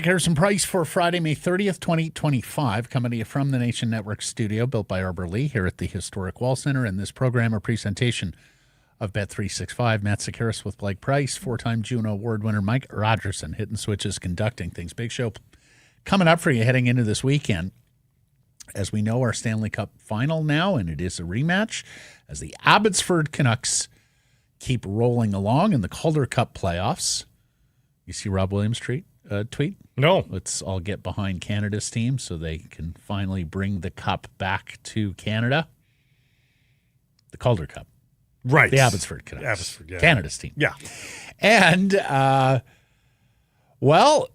Harrison Price for Friday, May 30th, 2025, coming to you from the Nation Network studio built by Arbor Lee here at the Historic Wall Center. And this program, a presentation of Bet365. Matt Sakaris with Blake Price, four-time Juno Award winner Mike Rogerson, hitting switches, conducting things. Big show coming up for you heading into this weekend. As we know, our Stanley Cup Final now, and it is a rematch as the Abbotsford Canucks keep rolling along in the Calder Cup playoffs. You see Rob Williams' tweet? No. Let's all get behind Canada's team so they can finally bring the cup back to Canada. The Calder Cup. Right. The Abbotsford Canucks. Abbotsford, yeah. Canada's team. Yeah. And, well,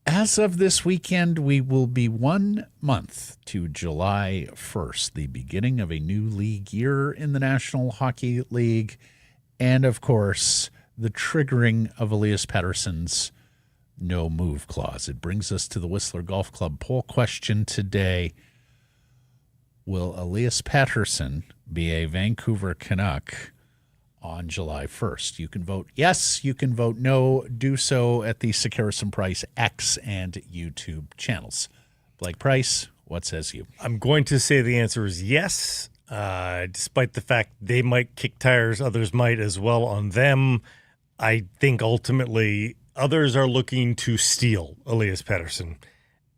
as of this weekend, we will be 1 month to July 1st, the beginning of a new league year in the National Hockey League. And, of course, the triggering of Elias Pettersson's no move clause. It brings us to the Whistler Golf Club poll question today. Will Elias Pettersson be a Vancouver Canuck on July 1st? You can vote yes, you can vote no. Do so at the Sakaris and Price X and YouTube channels. Blake Price, what says you? I'm going to say the answer is yes, despite the fact they might kick tires, others might as well on them. I think ultimately others are looking to steal Elias Pettersson.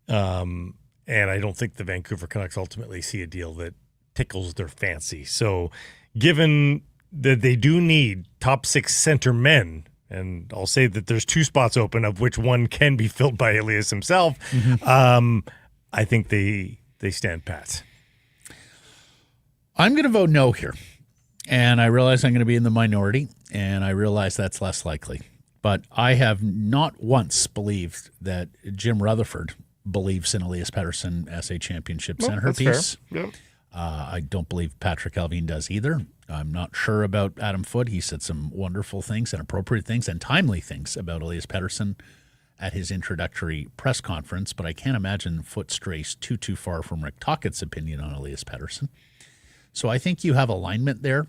And I don't think the Vancouver Canucks ultimately see a deal that tickles their fancy. So given that they do need top six center men, and I'll say that there's two spots open, of which one can be filled by Elias himself, I think they stand pat. I'm going to vote no here. And I realize I'm going to be in the minority, and I realize that's less likely. But I have not once believed that Jim Rutherford believes in Elias Pettersson as a championship centerpiece. Yeah. I don't believe Patrick Alvin does either. I'm not sure about Adam Foote. He said some wonderful things and appropriate things and timely things about Elias Pettersson at his introductory press conference, but I can't imagine Foote strays too far from Rick Tockett's opinion on Elias Pettersson. So I think you have alignment there,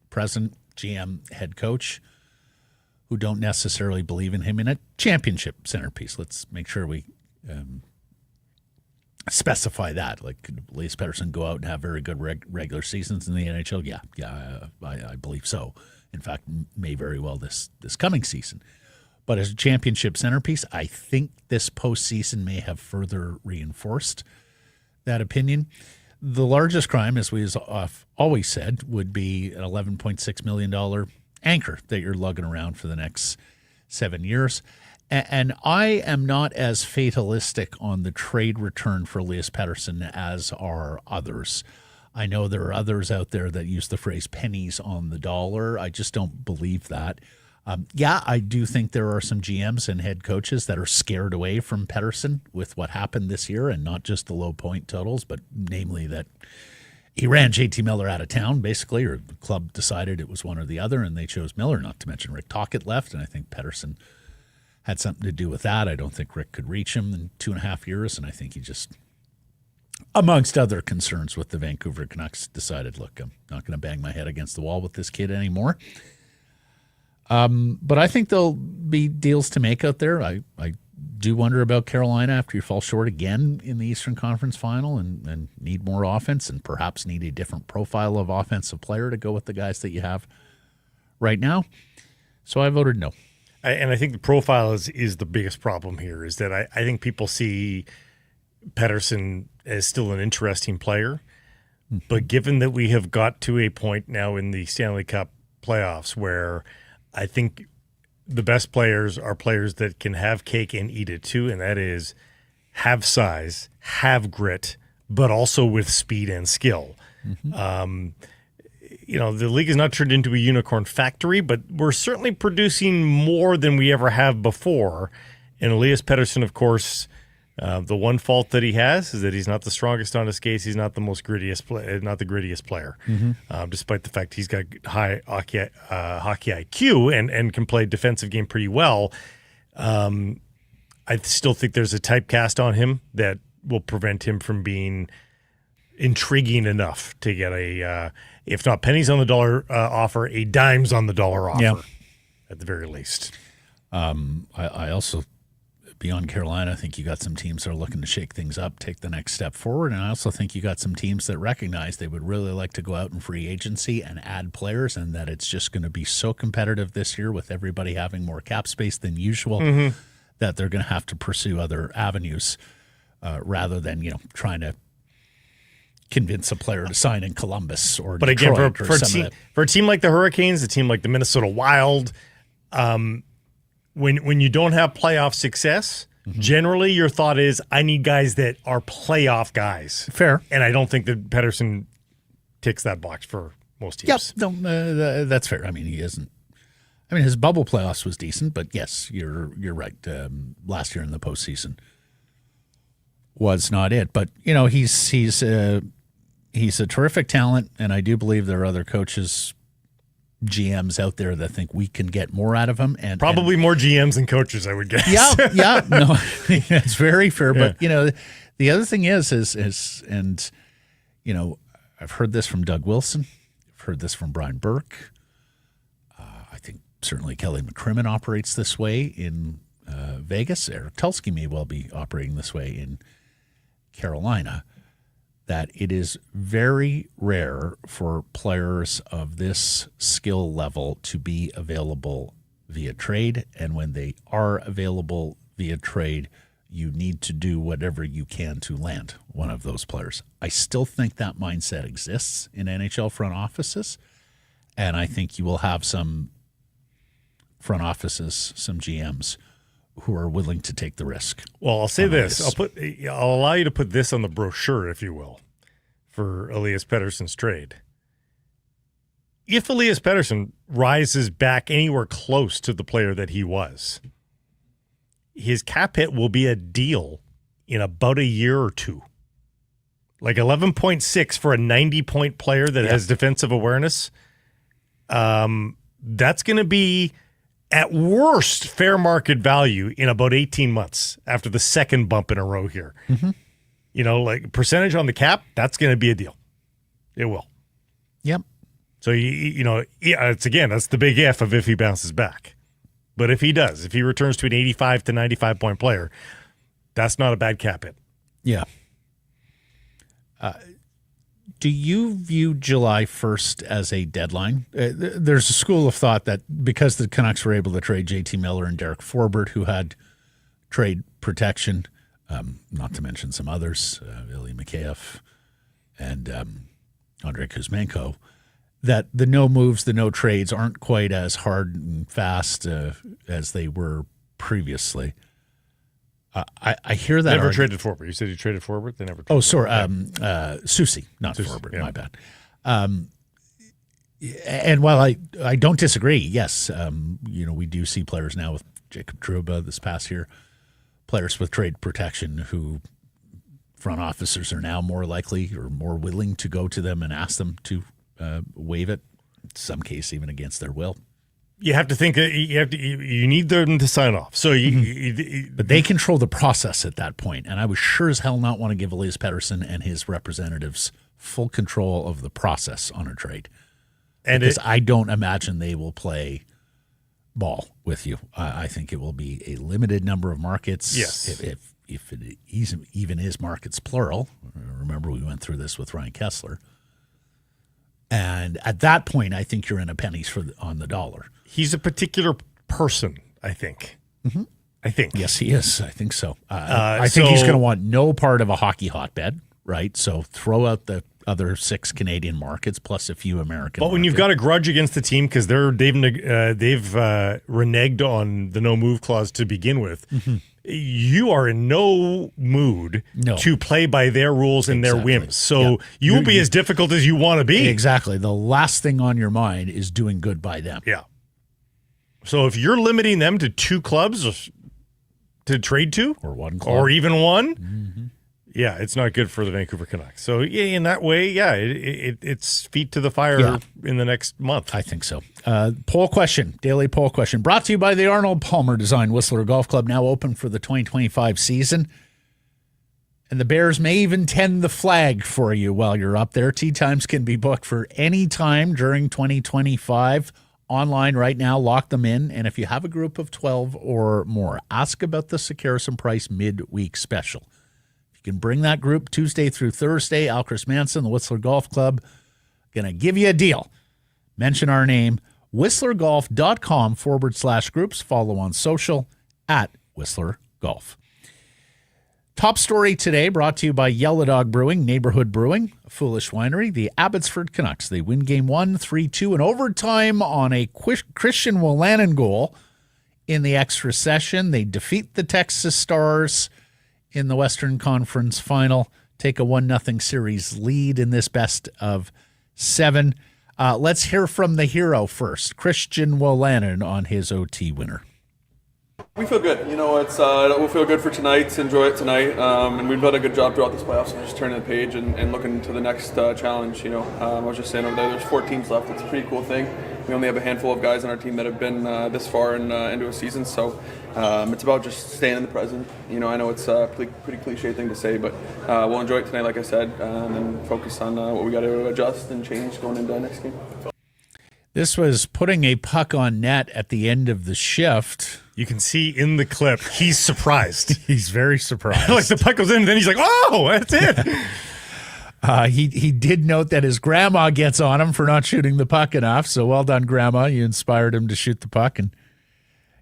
president, GM, head coach, who don't necessarily believe in him in a championship centerpiece. Let's make sure we specify that. Like, could Elias Pettersson go out and have very good regular seasons in the NHL? Yeah, I believe so. In fact, may very well this coming season. But as a championship centerpiece, I think this postseason may have further reinforced that opinion. The largest crime, as we have always said, would be an $11.6 million anchor that you're lugging around for the next 7 years. And I am not as fatalistic on the trade return for Elias Pettersson as are others. I know there are others out there that use the phrase pennies on the dollar. I just don't believe that. I do think there are some GMs and head coaches that are scared away from Pettersson with what happened this year, and not just the low point totals, but namely that he ran JT Miller out of town, basically, or the club decided it was one or the other, and they chose Miller, not to mention Rick Tocchet left, and I think Pettersson had something to do with that. I don't think Rick could reach him in 2.5 years, and I think he just, amongst other concerns with the Vancouver Canucks, decided, look, I'm not going to bang my head against the wall with this kid anymore. But I think there'll be deals to make out there. I do wonder about Carolina after you fall short again in the Eastern Conference Final and need more offense and perhaps need a different profile of offensive player to go with the guys that you have right now. So I voted no. And I think the profile is the biggest problem here, is that I think people see Pettersson as still an interesting player. Mm-hmm. But given that we have got to a point now in the Stanley Cup playoffs where I think the best players are players that can have cake and eat it too, and that is have size, have grit, but also with speed and skill. Mm-hmm. The league is not turned into a unicorn factory, but we're certainly producing more than we ever have before. And Elias Pettersson, of course, The one fault that he has is that he's not the strongest on his skates. He's not the most not the grittiest player, despite the fact he's got high hockey IQ and can play defensive game pretty well. I still think there's a typecast on him that will prevent him from being intriguing enough to get a, if not pennies on the dollar offer, a dimes on the dollar offer at the very least. I also, beyond Carolina, I think you got some teams that are looking to shake things up, take the next step forward. And I also think you got some teams that recognize they would really like to go out in free agency and add players, and that it's just going to be so competitive this year with everybody having more cap space than usual that they're going to have to pursue other avenues rather than, trying to convince a player to sign in Columbus or But Detroit again, for a team like the Hurricanes, a team like the Minnesota Wild, when you don't have playoff success, generally your thought is, I need guys that are playoff guys. Fair. And I don't think that Pettersson ticks that box for most teams. Yep, no, that's fair. I mean, he isn't. I mean, his bubble playoffs was decent, but yes, you're right. Last year in the postseason was not it. But he's a terrific talent, and I do believe there are other coaches, GMs out there that think we can get more out of him, and probably more GMs than coaches, I would guess. Yeah, no, that's very fair. Yeah. But the other thing is, I've heard this from Doug Wilson, I've heard this from Brian Burke. I think certainly Kelly McCrimmon operates this way in Vegas. Eric Tulsky may well be operating this way in Carolina. That it is very rare for players of this skill level to be available via trade. And when they are available via trade, you need to do whatever you can to land one of those players. I still think that mindset exists in NHL front offices. And I think you will have some front offices, some GMs who are willing to take the risk. Well, I'll say this. I'll allow you to put this on the brochure, if you will, for Elias Pettersson's trade. If Elias Pettersson rises back anywhere close to the player that he was, his cap hit will be a deal in about a year or two. Like 11.6 for a 90-point player that has defensive awareness. That's going to be, at worst, fair market value in about 18 months after the second bump in a row here. Like percentage on the cap, that's going to be a deal. It will. Yep. So, it's again, that's the big if he bounces back. But if he does, if he returns to an 85 to 95 point player, that's not a bad cap hit. Yeah. Do you view July 1st as a deadline? There's a school of thought that because the Canucks were able to trade JT Miller and Derek Forbort, who had trade protection, not to mention some others, Ilya Mikheyev and Andrei Kuzmenko, that the no moves, the no trades aren't quite as hard and fast as they were previously. I hear that. Never traded Forbort. You said you traded Forbort? They never traded Oh, sorry. Soucy, not Forbort. Yeah. My bad. And while I don't disagree, yes, we do see players now with Jacob Trouba this past year, players with trade protection who front officers are now more likely or more willing to go to them and ask them to waive it, in some case even against their will. You have to think that you need them to sign off. So but they control the process at that point, and I would sure as hell not want to give Elias Pettersson and his representatives full control of the process on a trade. And because I don't imagine they will play ball with you. I think it will be a limited number of markets. Yes. If it even is markets plural. Remember, we went through this with Ryan Kessler. And at that point, I think you're in a pennies on the dollar. He's a particular person, I think. Mm-hmm. I think. Yes, he is. I think so. I think he's going to want no part of a hockey hotbed, right? So throw out the other 6 Canadian markets plus a few American. But when you've got a grudge against the team because they've reneged on the no move clause to begin with, you are in no mood to play by their rules and their whims. So you will be as difficult as you want to be. Exactly. The last thing on your mind is doing good by them. Yeah. So if you're limiting them to 2 clubs to trade to, or one club, or even one, yeah, it's not good for the Vancouver Canucks. So yeah, in that way, yeah, it's feet to the fire in the next month. I think so. Poll question, daily poll question, brought to you by the Arnold Palmer Design Whistler Golf Club, now open for the 2025 season. And the Bears may even tend the flag for you while you're up there. Tee times can be booked for any time during 2025. Online right now, lock them in. And if you have a group of 12 or more, ask about the Sekeres Price midweek special. If you can bring that group Tuesday through Thursday, Al Chris Manson, the Whistler Golf Club, going to give you a deal. Mention our name, whistlergolf.com/groups. Follow on social at Whistler Golf. Top story today brought to you by Yellow Dog Brewing, Neighborhood Brewing, a foolish winery. The Abbotsford Canucks, they win game 1, 3-2 in overtime on a Christian Wolanin goal in the extra session. They defeat the Texas Stars in the Western Conference Final, take a 1-0 series lead in this best of 7. Let's hear from the hero first, Christian Wolanin, on his OT winner. We feel good. We'll feel good for tonight, enjoy it tonight, and we've done a good job throughout this playoffs of just turning the page and looking to the next challenge. I was just saying over there's 4 teams left. It's a pretty cool thing. We only have a handful of guys on our team that have been this far into a season, so it's about just staying in the present. I know it's a pretty cliche thing to say, but we'll enjoy it tonight, like I said, and then focus on what we got to adjust and change going into the next game. This was putting a puck on net at the end of the shift. You can see in the clip, he's surprised. He's very surprised. Like the puck goes in, and then he's like, oh, that's it. He did note that his grandma gets on him for not shooting the puck enough. So well done, Grandma. You inspired him to shoot the puck and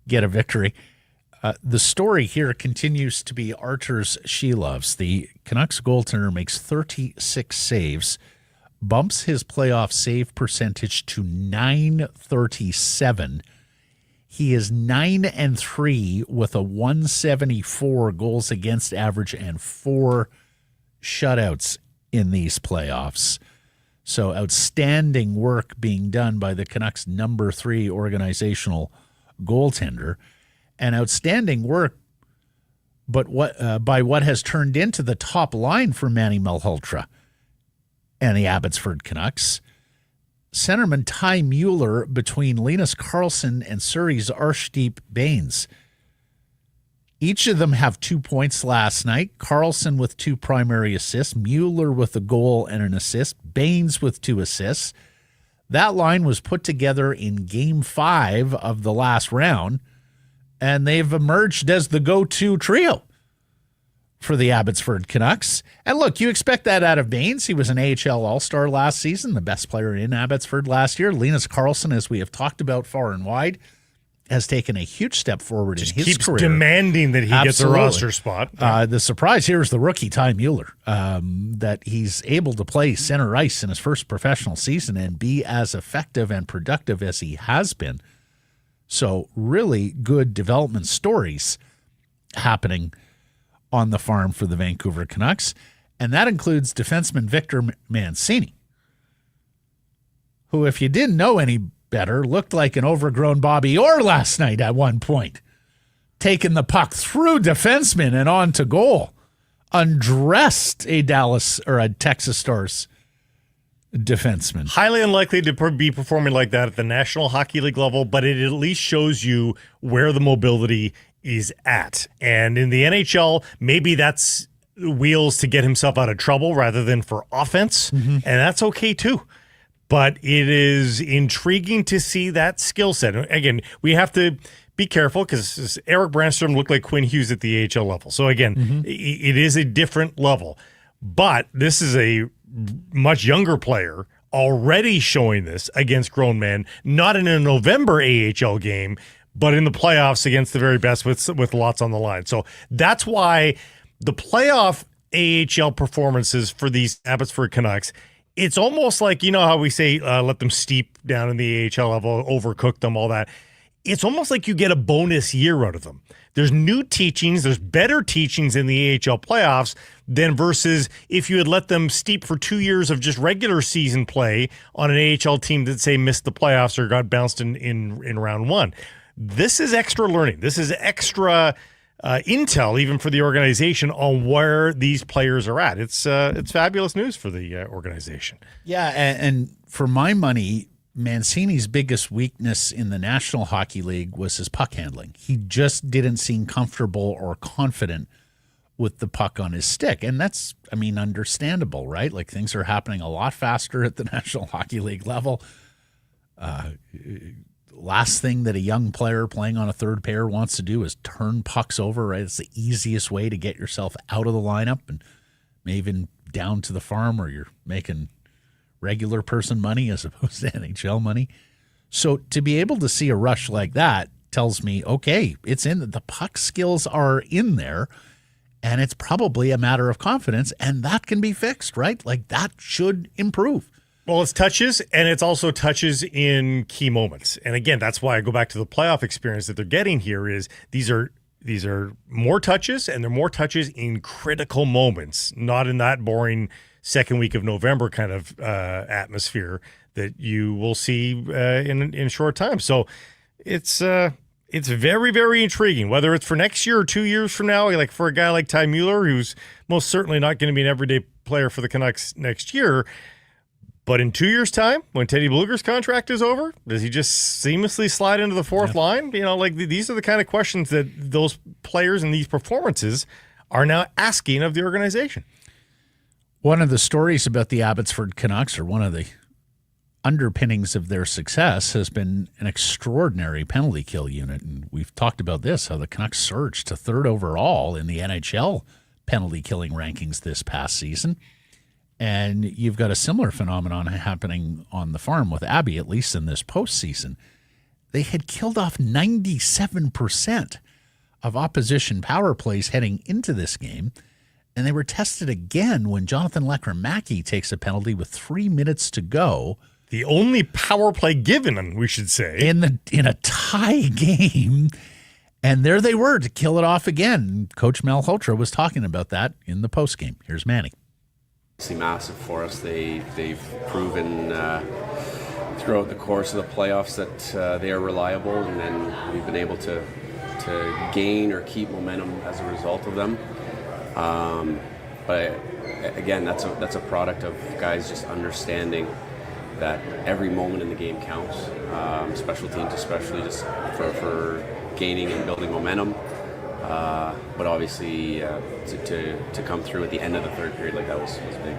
get a victory. The story here continues to be Arturs Shelovs. The Canucks goaltender makes 36 saves, bumps his playoff save percentage to .937. He is 9-3 with a 174 goals against average and 4 shutouts in these playoffs. So outstanding work being done by the Canucks' number 3 organizational goaltender, and outstanding work, but by what has turned into the top line for Manny Malhotra and the Abbotsford Canucks. Centerman Ty Mueller between Linus Karlsson and Surrey's Arshdeep Baines. Each of them have 2 points last night. Karlsson with 2 primary assists, Mueller with a goal and an assist, Baines with 2 assists. That line was put together in Game 5 of the last round, and they've emerged as the go-to trio for the Abbotsford Canucks. And look, you expect that out of Baines. He was an AHL All-Star last season, the best player in Abbotsford last year. Linus Karlsson, as we have talked about far and wide, has taken a huge step forward in his keeps career. Demanding that he gets a roster spot. The surprise here is the rookie Ty Mueller, that he's able to play center ice in his first professional season and be as effective and productive as he has been. So really good development stories happening on the farm for the Vancouver Canucks, and that includes defenseman Victor Mancini, who, if you didn't know any better, looked like an overgrown Bobby Orr last night at one point, taking the puck through defensemen and on to goal, undressed a Texas Stars defenseman. Highly unlikely to be performing like that at the National Hockey League level, but it at least shows you where the mobility is at. And in the NHL, maybe that's wheels to get himself out of trouble rather than for offense, and that's okay too. But it is intriguing to see that skill set. Again, we have to be careful because Eric Brandstrom looked like Quinn Hughes at the AHL level. So again, it is a different level. But this is a much younger player already showing this against grown men, not in a November AHL game, but in the playoffs against the very best with lots on the line. So that's why the playoff AHL performances for these Abbotsford Canucks, it's almost like, you know how we say let them steep down in the AHL level, overcook them, all that. It's almost like you get a bonus year out of them. There's new teachings, there's better teachings in the AHL playoffs than versus if you had let them steep for 2 years of just regular season play on an AHL team that, say, missed the playoffs or got bounced in round 1. This is extra learning. This is extra intel, even for the organization, on where these players are at. It's fabulous news for the organization. Yeah, and for my money, Mancini's biggest weakness in the National Hockey League was his puck handling. He just didn't seem comfortable or confident with the puck on his stick. And that's, understandable, right? Like, things are happening a lot faster at the National Hockey League level. Last thing that a young player playing on a third pair wants to do is turn pucks over, right? It's the easiest way to get yourself out of the lineup and maybe even down to the farm where you're making regular person money as opposed to NHL money. So to be able to see a rush like that tells me, okay, it's in the puck skills are in there, and it's probably a matter of confidence, and that can be fixed, right? Like, that should improve. Well, it's touches, and it's also touches in key moments. And again, that's why I go back to the playoff experience that they're getting here. Is these are more touches, and they're more touches in critical moments, not in that boring second week of November kind of atmosphere that you will see in short time. So it's very, very intriguing, whether it's for next year or 2 years from now. Like, for a guy like Ty Mueller, who's most certainly not going to be an everyday player for the Canucks next year. But in 2 years' time, when Teddy Bluger's contract is over, does he just seamlessly slide into the fourth line? These are the kind of questions that those players and these performances are now asking of the organization. One of the stories about the Abbotsford Canucks, or one of the underpinnings of their success, has been an extraordinary penalty kill unit. And we've talked about this, how the Canucks surged to third overall in the NHL penalty killing rankings this past season. And you've got a similar phenomenon happening on the farm with Abby, at least in this postseason. They had killed off 97% of opposition power plays heading into this game. And they were tested again when Jonathan Lecker-Mackey takes a penalty with 3 minutes to go. The only power play given, we should say. In a tie game. And there they were to kill it off again. Coach Malhotra was talking about that in the postgame. Here's Manny. It's massive for us. They've proven throughout the course of the playoffs that they are reliable, and then we've been able to gain or keep momentum as a result of them. But again, that's a product of guys just understanding that every moment in the game counts. Special teams especially, just for gaining and building momentum. But obviously, to come through at the end of the third period like that was big.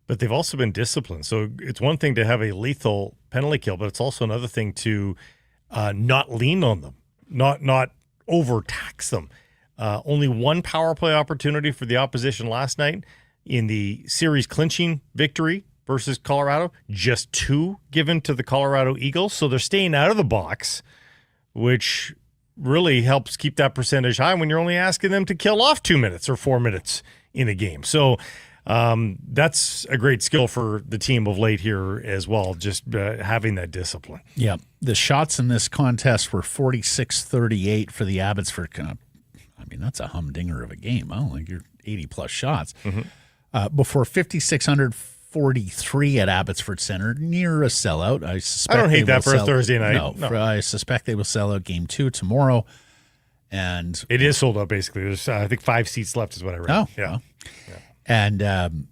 But they've also been disciplined. So it's one thing to have a lethal penalty kill, but it's also another thing to not lean on them, not overtax them. Only one power play opportunity for the opposition last night in the series clinching victory versus Colorado. Just 2 given to the Colorado Eagles. So they're staying out of the box, which really helps keep that percentage high when you're only asking them to kill off 2 minutes or 4 minutes in a game. So that's a great skill for the team of late here as well, just having that discipline. Yeah. The shots in this contest were 46-38 for the Abbotsford Canucks. That's a humdinger of a game. I don't think you're 80-plus shots. Mm-hmm. Before 5,643 at Abbotsford Center, near a sellout. I don't hate that for a Thursday night. No. I suspect they will sell out Game 2 tomorrow. And it is sold out, basically. There's, I think, 5 seats left is what I read. Oh, yeah. And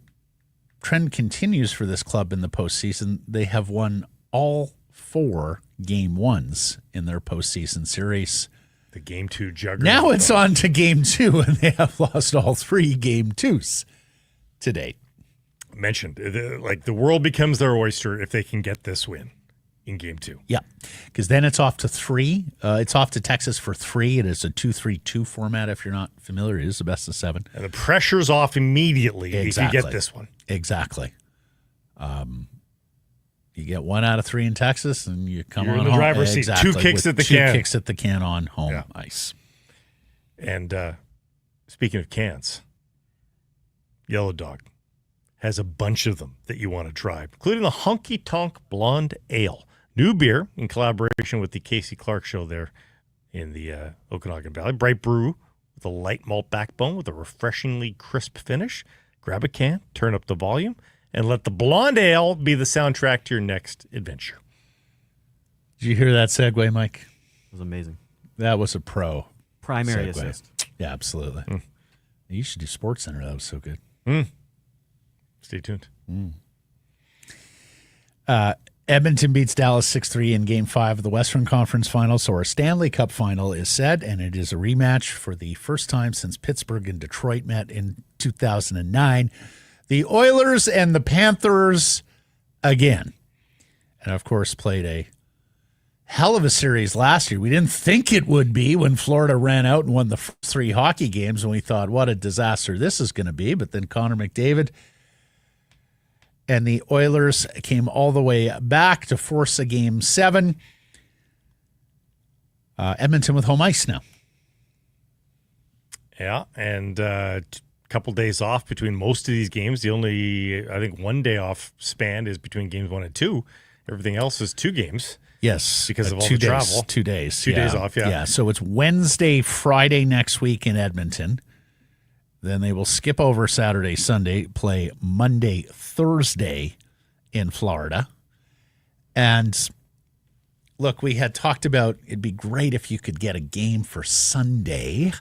trend continues for this club in the postseason. They have won all 4 Game 1s in their postseason series. The Game 2 juggernaut. Now it's on to Game 2, and they have lost all 3 Game 2s to date. Mentioned, the world becomes their oyster if they can get this win in Game 2. Yeah, because then it's off to 3. It's off to Texas for 3. It is a 2-3-2 format, if you're not familiar. It is the best of 7. And the pressure's off immediately if you get this one. Exactly. You get 1 out of 3 in Texas, and you come You're on in the home. driver's seat. Exactly. 2 kicks at the 2 can. 2 kicks at the can on home ice. And speaking of cans, Yellow Dog has a bunch of them that you want to try, including the Honky Tonk Blonde Ale. New beer in collaboration with the Casey Clark Show there in the Okanagan Valley. Bright brew with a light malt backbone with a refreshingly crisp finish. Grab a can, turn up the volume, and let the Blonde Ale be the soundtrack to your next adventure. Did you hear that segue, Mike? It was amazing. That was a pro. Primary segue. assist. Yeah, absolutely. You should do Sports Center. That was so good. Stay tuned. Edmonton beats Dallas 6-3 in Game 5 of the Western Conference Final, so our Stanley Cup Final is set, and it is a rematch for the first time since Pittsburgh and Detroit met in 2009. The Oilers and the Panthers again. And, of course, played a hell of a series last year. We didn't think it would be when Florida ran out and won the first 3 hockey games, and we thought, what a disaster this is going to be. But then Connor McDavid and the Oilers came all the way back to force a Game 7. Edmonton with home ice now. Yeah, and a couple days off between most of these games. The only, I think, 1 day off span is between games 1 and 2. Everything else is 2 games. Yes. Because of all 2 the days, travel. 2 days. 2 days off, yeah. Yeah, so it's Wednesday, Friday next week in Edmonton. Then they will skip over Saturday, Sunday, play Monday, Thursday in Florida. And look, we had talked about it'd be great if you could get a game for Sunday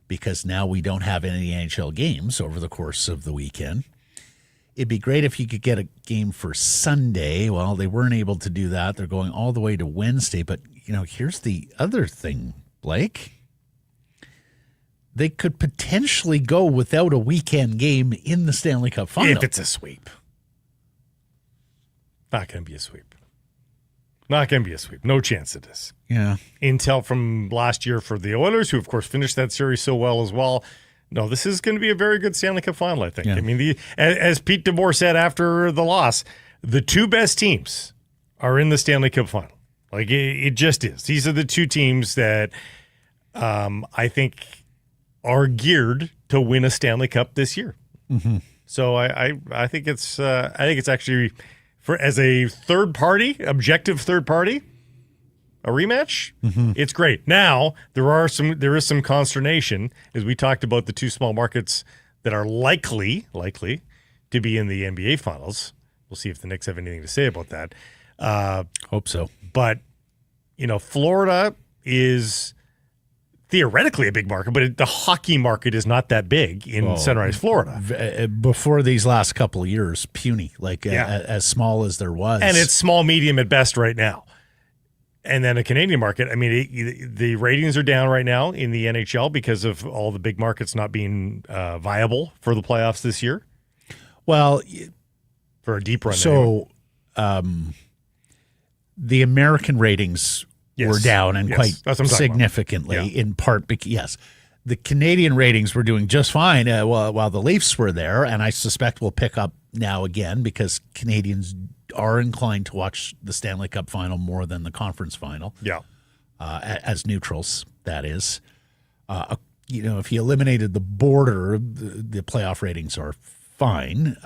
because now we don't have any NHL games over the course of the weekend. It'd be great if you could get a game for Sunday. Well, they weren't able to do that. They're going all the way to Wednesday. But, here's the other thing, Blake. They could potentially go without a weekend game in the Stanley Cup Final. If it's a sweep. Not going to be a sweep. Not going to be a sweep. No chance it is. Yeah. Intel from last year for the Oilers, who, of course, finished that series so well as well. No, this is going to be a very good Stanley Cup Final, I think. Yeah. I mean, as Pete DeBoer said after the loss, the 2 best teams are in the Stanley Cup Final. Like, it just is. These are the 2 teams that I think are geared to win a Stanley Cup this year. Mm-hmm. So I think it's actually as a third party, objective third party, a rematch. Mm-hmm. It's great. Now there is some consternation as we talked about the 2 small markets that are likely to be in the NBA Finals. We'll see if the Knicks have anything to say about that. Hope so. But Florida is theoretically a big market, but the hockey market is not that big in Sunrise, Florida. Before these last couple of years, puny, as small as there was. And it's small, medium at best right now. And then the Canadian market, I mean, the ratings are down right now in the NHL because of all the big markets not being viable for the playoffs this year. Well, for a deep run. So the American ratings were down and quite significantly, in part because, yes, the Canadian ratings were doing just fine while the Leafs were there, and I suspect will pick up now again because Canadians are inclined to watch the Stanley Cup Final more than the conference final. Yeah. As neutrals, that is. If you eliminated the border, the playoff ratings are fine.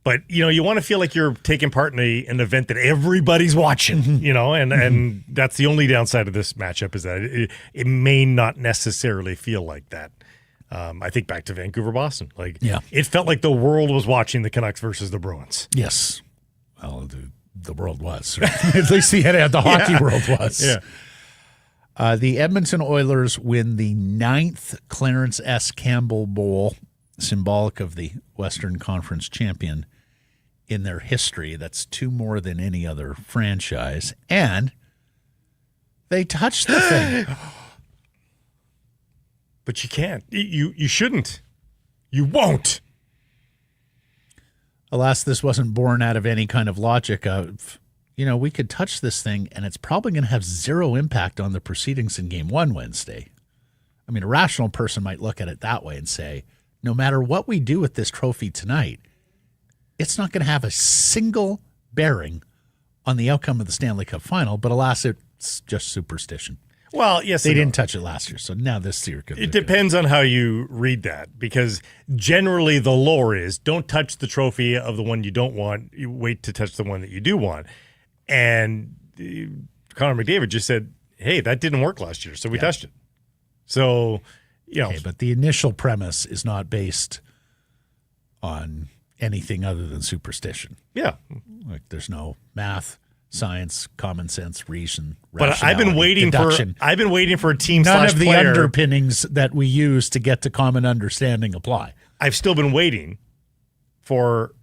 But, you want to feel like you're taking part in an event that everybody's watching, and that's the only downside of this matchup is that it may not necessarily feel like that. I think back to Vancouver, Boston. It felt like the world was watching the Canucks versus the Bruins. Yes. Well, the world was. At least the hockey world was. Yeah. The Edmonton Oilers win the 9th Clarence S. Campbell Bowl, symbolic of the Western Conference champion in their history. That's 2 more than any other franchise. And they touched the thing. But you can't. You shouldn't. You won't. Alas, this wasn't born out of any kind of logic of, we could touch this thing and it's probably going to have 0 impact on the proceedings in Game 1 Wednesday. I mean, a rational person might look at it that way and say, no matter what we do with this trophy tonight, it's not going to have a single bearing on the outcome of the Stanley Cup Final. But alas, it's just superstition. Well, yes, they didn't touch it last year, so now this year could. It depends on how you read that, because generally the lore is don't touch the trophy of the one you don't want. You wait to touch the one that you do want. And Connor McDavid just said, "Hey, that didn't work last year, so we touched it." So, Okay, but the initial premise is not based on anything other than superstition. Yeah, Like there's no math, science, common sense, reason, But I've been waiting deduction. for a team None / of the player. underpinnings that we use to get to common understanding apply. I've still been waiting for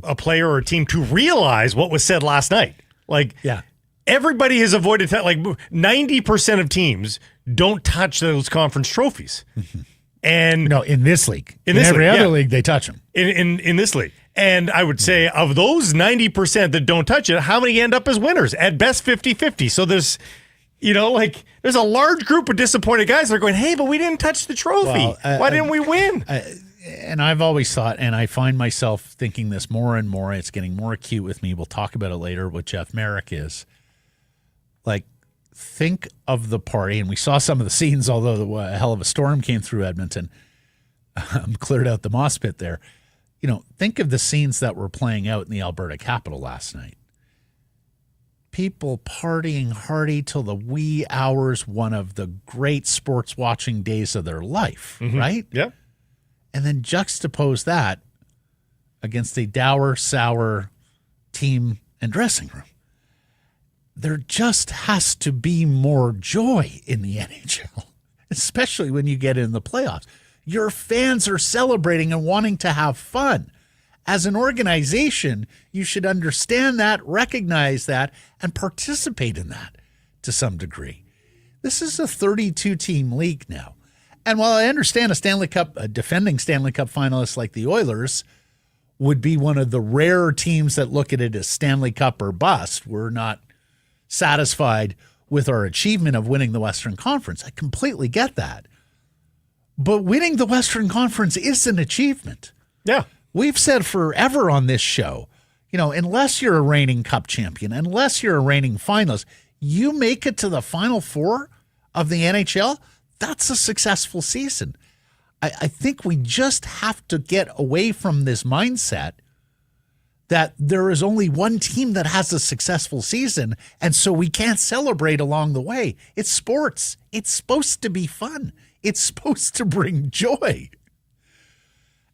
a player or a team to realize what was said last night. Like, Yeah. everybody has avoided that. Like 90% of teams don't touch those conference trophies. And No, in this league. In this every league, other yeah. league, they touch them. in this league. And I would say of those 90% that don't touch it, how many end up as winners? At best 50-50. So there's, there's a large group of disappointed guys that are going, hey, but we didn't touch the trophy. Well, Why didn't we win? And I've always thought, and I find myself thinking this more and more, it's getting more acute with me. We'll talk about it later, what Jeff Merrick is. Like, think of the party, and we saw some of the scenes, although a hell of a storm came through Edmonton, cleared out the moss pit there. Think of the scenes that were playing out in the Alberta Capitol last night. People partying hardy till the wee hours, one of the great sports watching days of their life, right? Yeah. And then juxtapose that against a dour, sour team and dressing room. There just has to be more joy in the NHL, especially when you get in the playoffs. Your fans are celebrating and wanting to have fun. As an organization, you should understand that, recognize that, and participate in that to some degree. This is a 32-team league now. And while I understand a defending Stanley Cup finalist like the Oilers would be one of the rare teams that look at it as Stanley Cup or bust, we're not satisfied with our achievement of winning the Western Conference. I completely get that. But winning the Western Conference is an achievement. Yeah. We've said forever on this show, unless you're a reigning Cup champion, unless you're a reigning finalist, you make it to the Final Four of the NHL, that's a successful season. I think we just have to get away from this mindset that there is only one team that has a successful season, and so we can't celebrate along the way. It's sports. It's supposed to be fun. It's supposed to bring joy.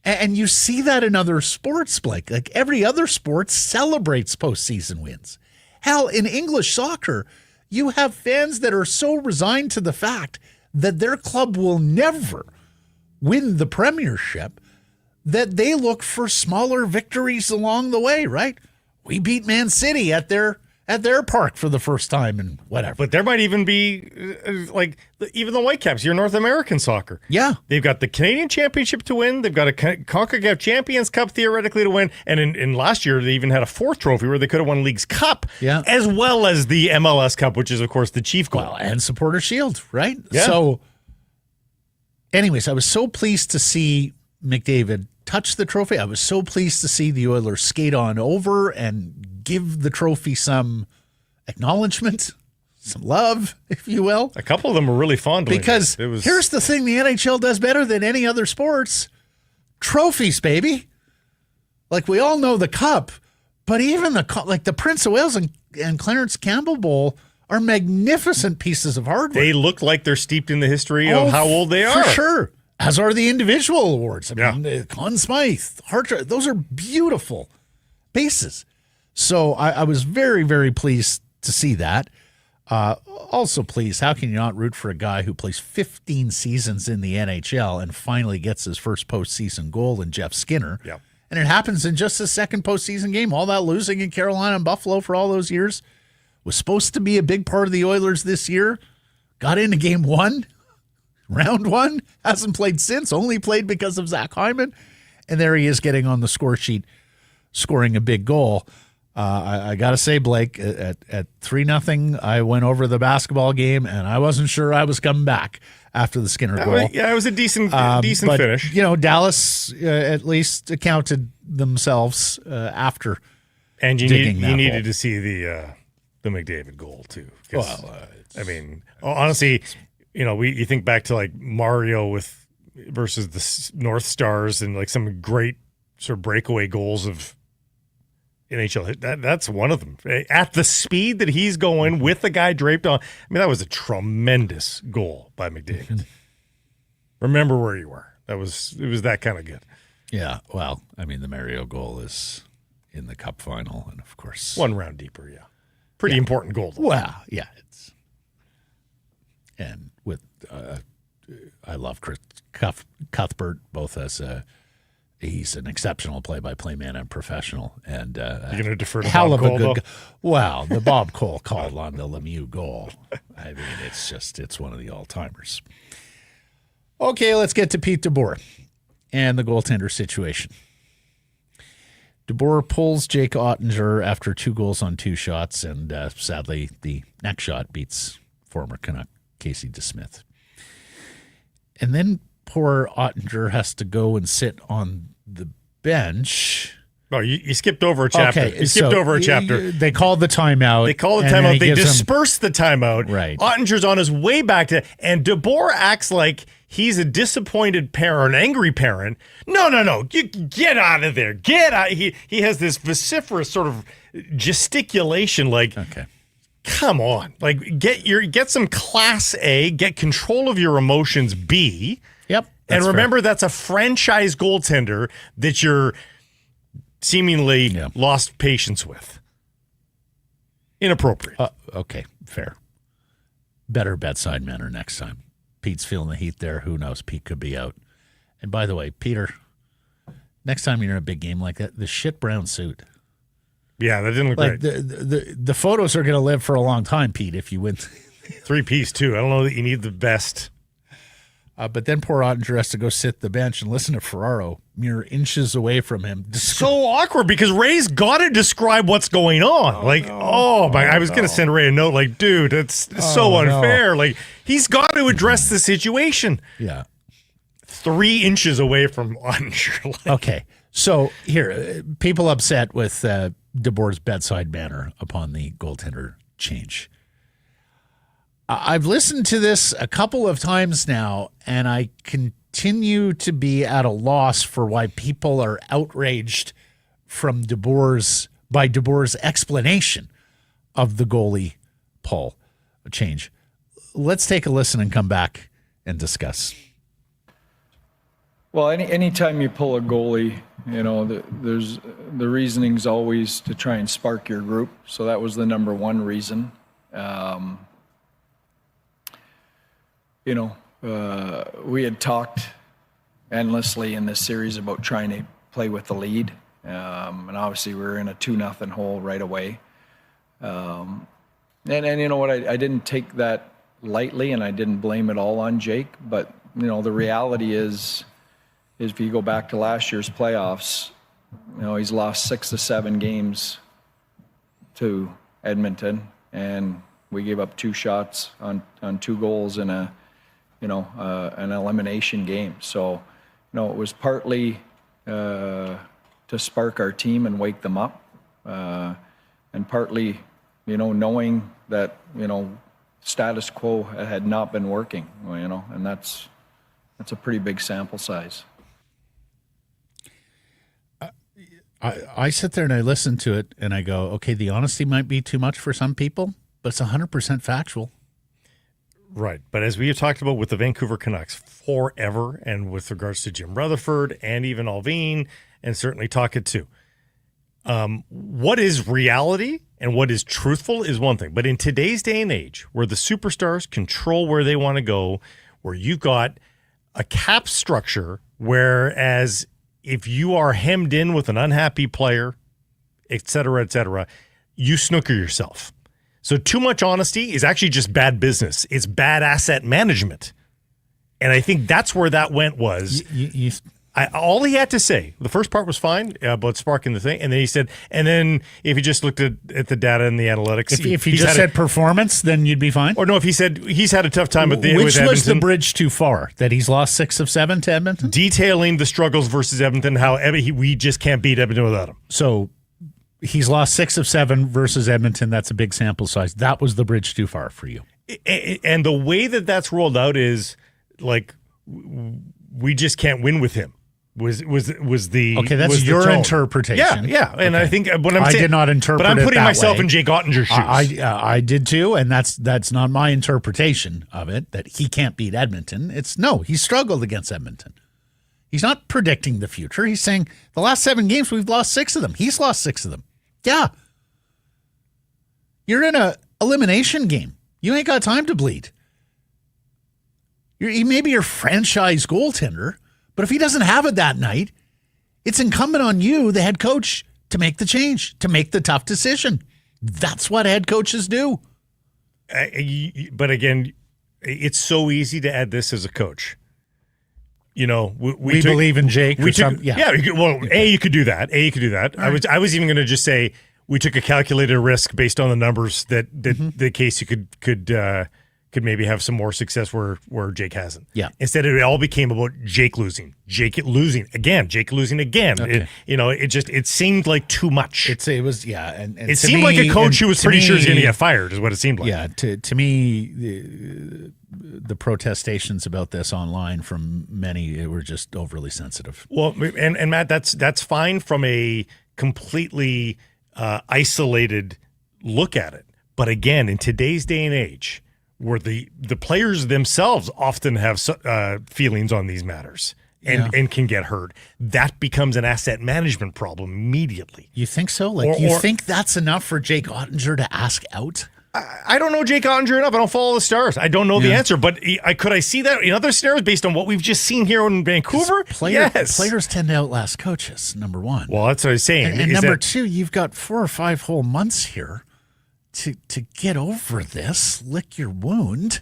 And you see that in other sports, Blake. Like every other sport celebrates postseason wins. Hell, in English soccer, you have fans that are so resigned to the fact that their club will never win the premiership that they look for smaller victories along the way, right? We beat Man City at their park for the first time and whatever. But there might even be, even the Whitecaps, your North American soccer. Yeah. They've got the Canadian Championship to win. They've got a CONCACAF Champions Cup theoretically to win. And in last year, they even had a fourth trophy where they could have won League's Cup, as well as the MLS Cup, which is, of course, the chief goal. Well, and Supporter Shield, right? Yeah. So, anyways, I was so pleased to see McDavid touch the trophy. I was so pleased to see the Oilers skate on over and give the trophy some acknowledgement, some love, if you will. A couple of them were really fondling Because it. Here's the thing the NHL does better than any other sports. Trophies, baby. Like, we all know the Cup, but even the Prince of Wales and Clarence Campbell Bowl are magnificent pieces of hardware. They look like they're steeped in the history of how old they are. For sure. As are the individual awards. I mean, Conn Smythe, those are beautiful bases. So I was very, very pleased to see that. Also pleased, how can you not root for a guy who plays 15 seasons in the NHL and finally gets his first postseason goal in Jeff Skinner? Yeah. And it happens in just his second postseason game. All that losing in Carolina and Buffalo for all those years was supposed to be a big part of the Oilers this year. Got into game one. Round one, hasn't played since, only played because of Zach Hyman. And there he is getting on the score sheet, scoring a big goal. I got to say, Blake, at 3-0, I went over the basketball game, and I wasn't sure I was coming back after the Skinner goal. It was a decent finish. Dallas at least accounted themselves after And you digging that needed hole. to see the McDavid goal, too. Honestly, you think back to like Mario versus the North Stars and like some great sort of breakaway goals of NHL. That's one of them. At the speed that he's going with the guy draped on. I mean, that was a tremendous goal by McDavid. Remember where you were. It was that kind of good. Yeah, well, I mean, the Mario goal is in the Cup final, and of course, One round deeper, yeah. Pretty important goal. Well, yeah. And with, I love Chris Cuthbert, both as he's an exceptional play-by-play man and professional. And you're going to defer to hell Bob of Cole, a good. though? Well, the Bob Cole call on the Lemieux goal. I mean, it's one of the all-timers. Okay, let's get to Pete DeBoer and the goaltender situation. DeBoer pulls Jake Ottinger after 2 goals on 2 shots, and sadly, the next shot beats former Canuck Casey DeSmith. And then poor Ottinger has to go and sit on the bench. Oh, you skipped over a chapter. Okay, you skipped over a chapter. They called the timeout. They dispersed the timeout. Right. Ottinger's on his way back to, and DeBoer acts like he's a disappointed parent, an angry parent. No. You get out of there. Get out. He has this vociferous sort of gesticulation like, Okay. Come on. Like get some class A, get control of your emotions B. Yep. And remember, that's a franchise goaltender that you're seemingly lost patience with. Inappropriate. Okay, fair. Better bedside manner next time. Pete's feeling the heat there. Who knows? Pete could be out. And by the way, Peter, next time you're in a big game like that, the shit brown suit. Yeah, that didn't look Like great. the photos are going to live for a long time, Pete, if you win. 3-piece, too. I don't know that you need the best. But then poor Ottinger has to go sit the bench and listen to Ferraro mere inches away from him. So awkward because Ray's got to describe what's going on. I was going to send Ray a note like, dude, it's so unfair. No. Like, he's got to address the situation. Yeah. 3 inches away from Ottinger. Okay. So here, people upset with DeBoer's bedside manner upon the goaltender change. I've listened to this a couple of times now, and I continue to be at a loss for why people are outraged by DeBoer's explanation of the goalie pull change. Let's take a listen and come back and discuss. Well, anytime you pull a goalie, there's the reasoning's always to try and spark your group. So that was the number one reason. We had talked endlessly in this series about trying to play with the lead. And obviously we were in a 2-0 hole right away. And you know what, I didn't take that lightly and I didn't blame it all on Jake. But, the reality is if you go back to last year's playoffs, he's lost 6 of 7 games to Edmonton. And we gave up 2 shots on 2 goals in an elimination game. So, it was partly to spark our team and wake them up, and partly, knowing that, status quo had not been working, and that's a pretty big sample size. I sit there and I listen to it and I go, okay, the honesty might be too much for some people, but it's 100% factual. Right. But as we have talked about with the Vancouver Canucks forever, and with regards to Jim Rutherford and even Alvin, and certainly Tocchet too, what is reality and what is truthful is one thing. But in today's day and age, where the superstars control where they want to go, where you've got a cap structure, whereas if you are hemmed in with an unhappy player, et cetera, you snooker yourself. So too much honesty is actually just bad business. It's bad asset management. And I think that's where that went was all he had to say, the first part was fine about sparking the thing. And then he said, and then if he just looked at the data and the analytics. If he just said performance, then you'd be fine? Or no, if he said he's had a tough time with Which was was the bridge too far? That he's lost 6 of 7 to Edmonton? Detailing the struggles versus Edmonton, how we just can't beat Edmonton without him. So he's lost 6 of 7 versus Edmonton. That's a big sample size. That was the bridge too far for you. And the way that that's rolled out is like, we just can't win with him. Was the okay? That's was your tone. Interpretation. Yeah. And okay. I think when I did not interpret, but I'm putting it that myself way. in Jake Ottinger's shoes. I did too, and that's not my interpretation of it. That he can't beat Edmonton. He struggled against Edmonton. He's not predicting the future. He's saying the last 7 games we've lost 6 of them. He's lost 6 of them. Yeah. You're in a elimination game. You ain't got time to bleed. He may be your franchise goaltender, but if he doesn't have it that night, it's incumbent on you, the head coach, to make the change, to make the tough decision. That's what head coaches do. But again, it's so easy to add this as a coach. We believe in Jake. You could do that. Right. I was even going to just say we took a calculated risk based on the numbers that the case you could maybe have some more success where Jake hasn't. Yeah. Instead, it all became about Jake losing again. Okay. It seemed like too much. And it seemed like a coach who was pretty sure he's going to get fired is what it seemed like. Yeah. To me, the protestations about this online from many were just overly sensitive. Well, and Matt, that's fine from a completely isolated look at it. But again, in today's day and age, where the players themselves often have feelings on these matters and can get hurt, that becomes an asset management problem immediately. You think so? You think that's enough for Jake Ottinger to ask out? I don't know Jake Ottinger enough. I don't follow the Stars. I don't know the answer, but could I see that in other scenarios based on what we've just seen here in Vancouver? Yes. Players tend to outlast coaches, number one. Well, that's what I was saying. And number two, you've got 4 or 5 whole months here to get over this, lick your wound,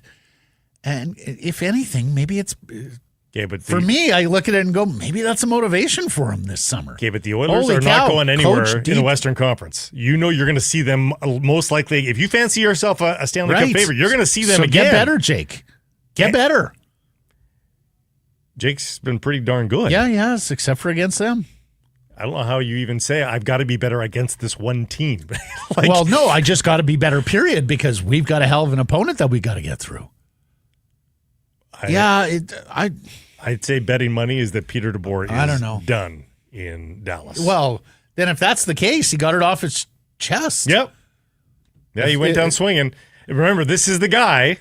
and if anything, maybe it's. Okay, but for me, I look at it and go, maybe that's a motivation for him this summer. Okay, but the Oilers are not going anywhere in the Western Conference. You're going to see them most likely. If you fancy yourself a Stanley Cup favorite, you're going to see them again. Get better, Jake. Get better. Jake's been pretty darn good. Yeah, yes, except for against them. I don't know how you even say I've got to be better against this one team. Well, no, I just got to be better, period, because we've got a hell of an opponent that we got to get through. I'd say betting money is that Peter DeBoer is done in Dallas. Well, then if that's the case, he got it off his chest. Yep. Yeah, he went down swinging. Remember, this is the guy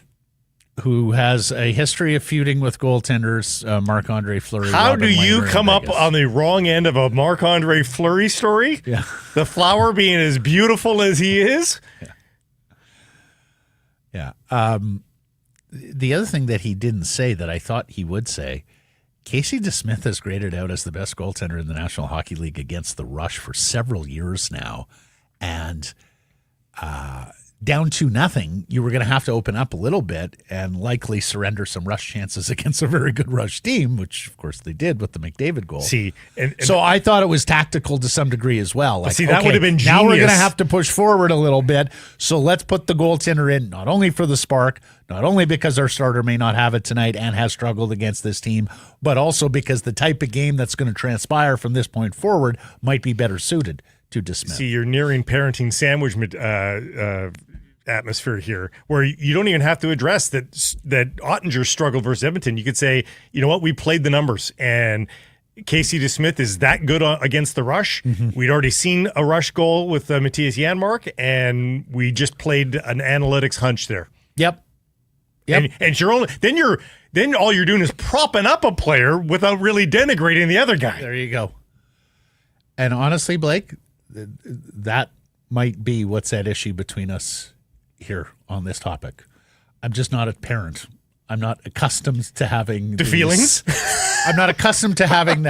who has a history of feuding with goaltenders, Marc-Andre Fleury. How do you come up on the wrong end of a Marc-Andre Fleury story? Yeah. The flower being as beautiful as he is? Yeah. The other thing that he didn't say that I thought he would say, Casey DeSmith has graded out as the best goaltender in the National Hockey League against the Rush for several years now. And down to nothing, you were going to have to open up a little bit and likely surrender some rush chances against a very good rush team, which of course they did with the McDavid goal. So I thought it was tactical to some degree as well. That would have been genius. Now we're going to have to push forward a little bit. So let's put the goaltender in, not only for the spark, not only because our starter may not have it tonight and has struggled against this team, but also because the type of game that's going to transpire from this point forward might be better suited to DeSmith. See, you're nearing parenting sandwich atmosphere here, where you don't even have to address that Ottinger struggled versus Edmonton. You could say, you know what, we played the numbers, and Casey DeSmith is that good against the rush. Mm-hmm. We'd already seen a rush goal with Matthias Janmark, and we just played an analytics hunch there. Yep. And then all you're doing is propping up a player without really denigrating the other guy. There you go. And honestly, Blake, that might be what's at issue between us here on this topic. I'm just not a parent. I'm not accustomed to having the feelings. I'm not accustomed to having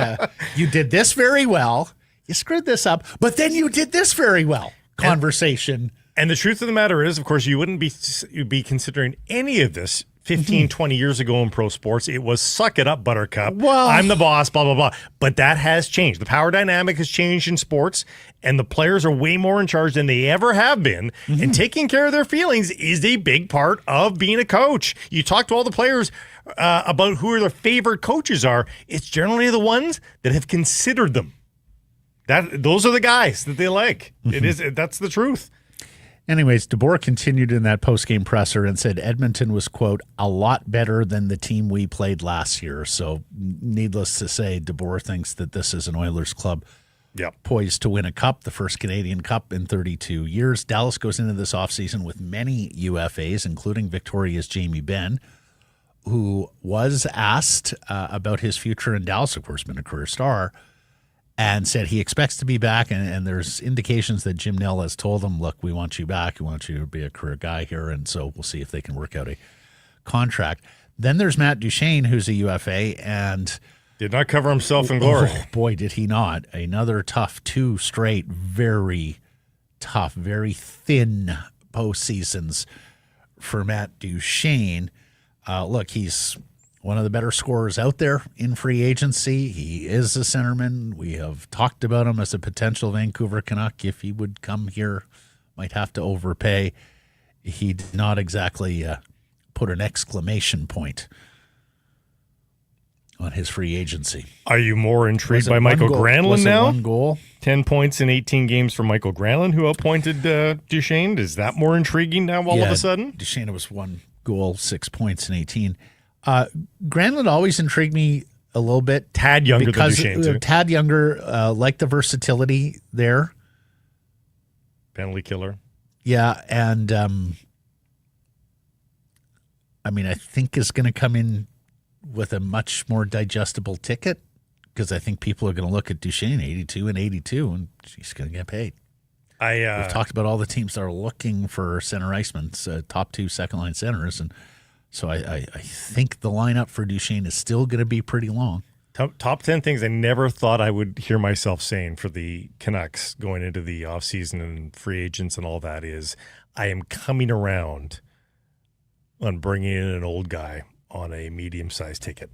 you did this very well, you screwed this up, but then you did this very well conversation. And the truth of the matter is, of course, you wouldn't be considering any of this 15, 20 years ago in pro sports. It was suck it up, buttercup. Well, I'm the boss, blah, blah, blah. But that has changed. The power dynamic has changed in sports, and the players are way more in charge than they ever have been. Mm-hmm. And taking care of their feelings is a big part of being a coach. You talk to all the players about who their favorite coaches are. It's generally the ones that have considered them. Those are the guys that they like. Mm-hmm. That's the truth. Anyways, DeBoer continued in that post-game presser and said Edmonton was, quote, a lot better than the team we played last year. So needless to say, DeBoer thinks that this is an Oilers club poised to win a cup, the first Canadian Cup in 32 years. Dallas goes into this offseason with many UFAs, including Victoria's Jamie Benn, who was asked about his future in Dallas, of course, been a career star. and said he expects to be back. And there's indications that Jim Nell has told him, look, we want you back. We want you to be a career guy here. And so we'll see if they can work out a contract. Then there's Matt Duchene, who's a UFA, and did not cover himself in glory. Oh, boy, did he not. Another tough 2 straight, very tough, very thin postseasons for Matt Duchene. Look, he's one of the better scorers out there in free agency. He is a centerman. We have talked about him as a potential Vancouver Canuck. If he would come here, might have to overpay. He did not exactly put an exclamation point on his free agency. Are you more intrigued by Michael Granlund now? 1 goal? 10 points in 18 games for Michael Granlund, who appointed Duchene. Is that more intriguing now all of a sudden? Duchene was 1 goal, 6 points in 18. Granlund always intrigued me a little bit. Tad younger than Duchene, too. Tad younger, like the versatility there. Penalty killer. Yeah, and I think is going to come in with a much more digestible ticket, because I think people are going to look at Duchene 82 and 82, and he's going to get paid. We've talked about all the teams that are looking for center icemen, top 2 second-line centers, and so I think the lineup for Duchene is still going to be pretty long. Top 10 things I never thought I would hear myself saying for the Canucks going into the offseason and free agents and all that is, I am coming around on bringing in an old guy on a medium-sized ticket,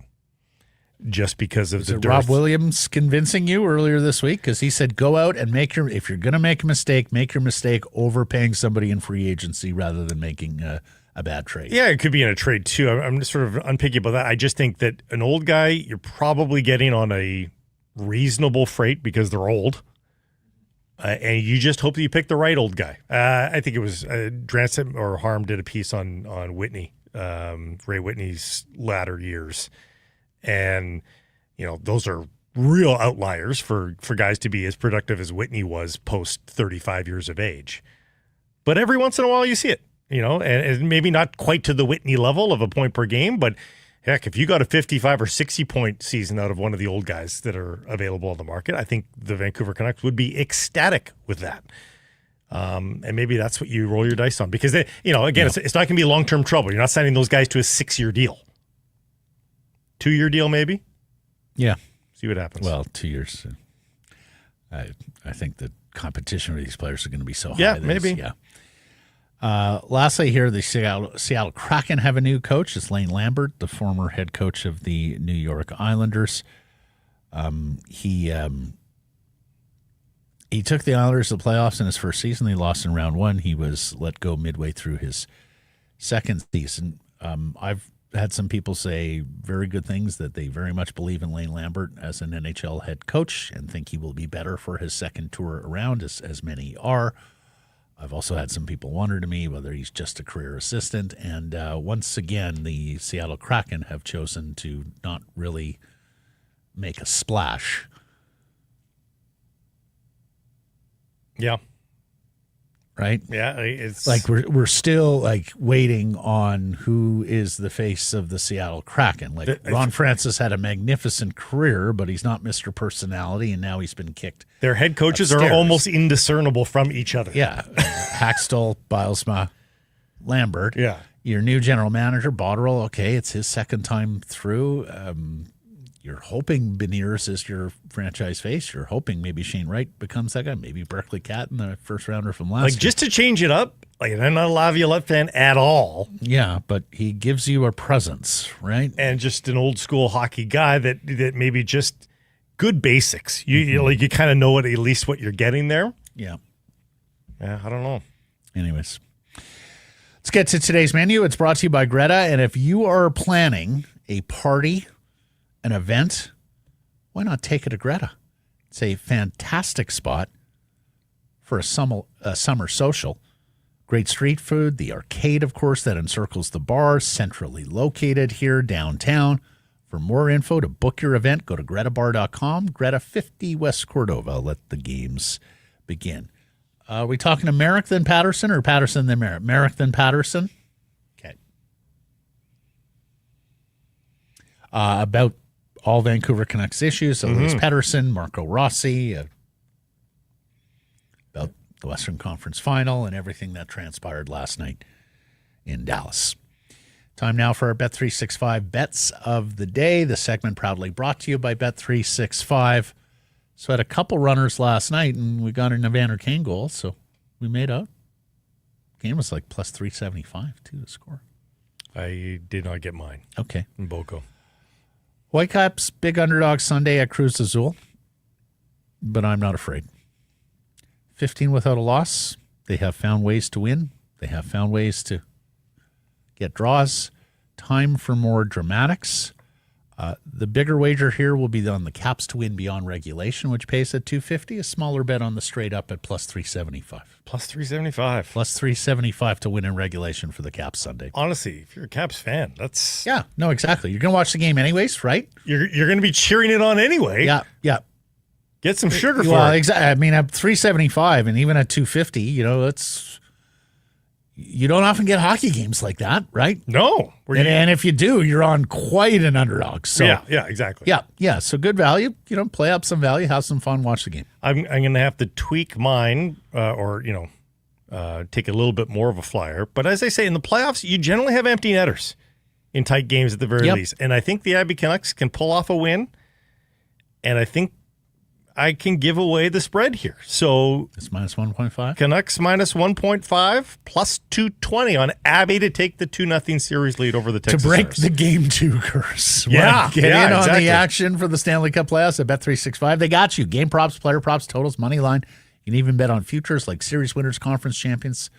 just because of the dearth. Rob Williams convincing you earlier this week? Because he said, go out and if you're going to make a mistake, make your mistake overpaying somebody in free agency rather than making a bad trade. Yeah, it could be in a trade too. I'm just sort of unpicky about that. I just think that an old guy, you're probably getting on a reasonable freight because they're old. And you just hope that you pick the right old guy. I think it was Dranset or Harm did a piece on Whitney, Ray Whitney's latter years. And, those are real outliers for guys to be as productive as Whitney was post 35 years of age. But every once in a while you see it, and maybe not quite to the Whitney level of a point per game, but heck, if you got a 55 or 60 point season out of one of the old guys that are available on the market, I think the Vancouver Canucks would be ecstatic with that. And maybe that's what you roll your dice on, because it's not going to be long-term trouble. You're not signing those guys to a 6-year deal. 2-year deal, maybe? Yeah. See what happens. Well, 2 years. I think the competition with these players are going to be so high. Yeah, maybe. Yeah. Lastly here, the Seattle Kraken have a new coach. It's Lane Lambert, the former head coach of the New York Islanders. He took the Islanders to the playoffs in his first season. They lost in round 1. He was let go midway through his second season. I've had some people say very good things, that they very much believe in Lane Lambert as an NHL head coach and think he will be better for his second tour around, as many are. I've also had some people wonder to me whether he's just a career assistant. And once again, the Seattle Kraken have chosen to not really make a splash. Yeah. Right? Yeah, it's like we're still like waiting on who is the face of the Seattle Kraken. Like Ron Francis had a magnificent career, but he's not Mr. Personality, and now he's been kicked. Their head coaches upstairs. are almost indiscernible from each other. Yeah, Hackstall, Bilesma, Lambert. Yeah, your new general manager, Botterill. Okay, it's his second time through. You're hoping Beniers is your franchise face. You're hoping maybe Shane Wright becomes that guy. Maybe Berkeley Catton, the first rounder from last year. Just to change it up. Like, I'm not a Laviolette fan at all. Yeah, but he gives you a presence, right? And just an old school hockey guy that maybe just good basics. You kind of know at least what you're getting there. Yeah. Yeah, I don't know. Anyways, let's get to today's menu. It's brought to you by Greta. And if you are planning a party, an event, why not take it to Greta? It's a fantastic spot for a summer social. Great street food, the arcade, of course, that encircles the bar, centrally located here downtown. For more info to book your event, go to gretabar.com, Greta 50 West Cordova. Let the games begin. Are we talking to Merrick then Paterson, or Patterson then Merrick? Merrick then Paterson? Okay. About all Vancouver Canucks issues, Elias Pettersson, Marco Rossi, about the Western Conference Final and everything that transpired last night in Dallas. Time now for our Bet365 Bets of the Day. The segment proudly brought to you by Bet365. So I had a couple runners last night, and we got an Evander Kane goal, so we made out. Game was like plus 375, too, to score. I did not get mine. Okay. In Boco. Whitecaps, big underdog Sunday at Cruz Azul, but I'm not afraid. 15 without a loss. They have found ways to win. They have found ways to get draws. Time for more dramatics. The bigger wager here will be on the Caps to win beyond regulation, which pays at 250. A smaller bet on the straight up at plus 375. Plus 375. Plus 375 to win in regulation for the Caps Sunday. Honestly, if you're a Caps fan, that's... Yeah, no, exactly. You're going to watch the game anyways, right? You're going to be cheering it on anyway. Yeah. Get some sugar for well, it. Exactly. I mean, at 375 and even at 250, you don't often get hockey games like that, right? No. And if you do, you're on quite an underdog. So yeah, exactly. Yeah. So good value. Play up some value, have some fun, watch the game. I'm going to have to tweak mine or take a little bit more of a flyer. But as I say, in the playoffs, you generally have empty netters in tight games at the very least. And I think the Abby Canucks can pull off a win. And I think I can give away the spread here. So it's minus 1.5. Canucks minus 1.5 plus 220 on Abby to take the 2-0 series lead over the Texas To break Stars. the game 2 curse. Yeah. Get in on exactly. the action for the Stanley Cup playoffs at Bet365. They got you. Game props, player props, totals, money line. You can even bet on futures like series winners, conference champions,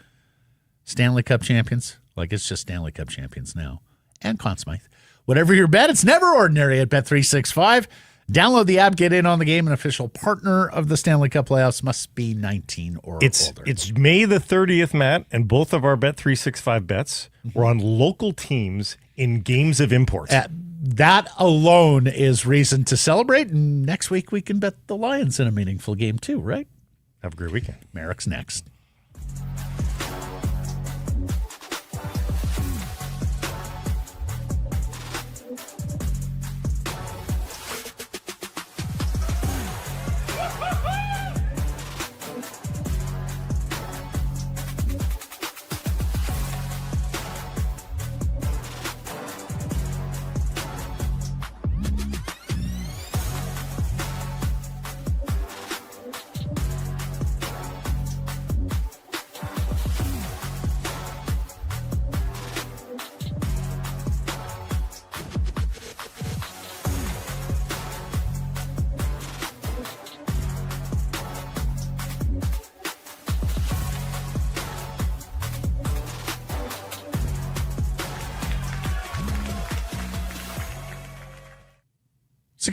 Stanley Cup champions. Like it's just Stanley Cup champions now. And Conn Smythe. Whatever your bet, it's never ordinary at Bet365. Download the app, get in on the game. An official partner of the Stanley Cup playoffs, must be 19 or older. It's May the 30th, Matt, and both of our Bet365 bets were on local teams in games of import. That alone is reason to celebrate. And next week we can bet the Lions in a meaningful game too, right? Have a great weekend. Merrick's next.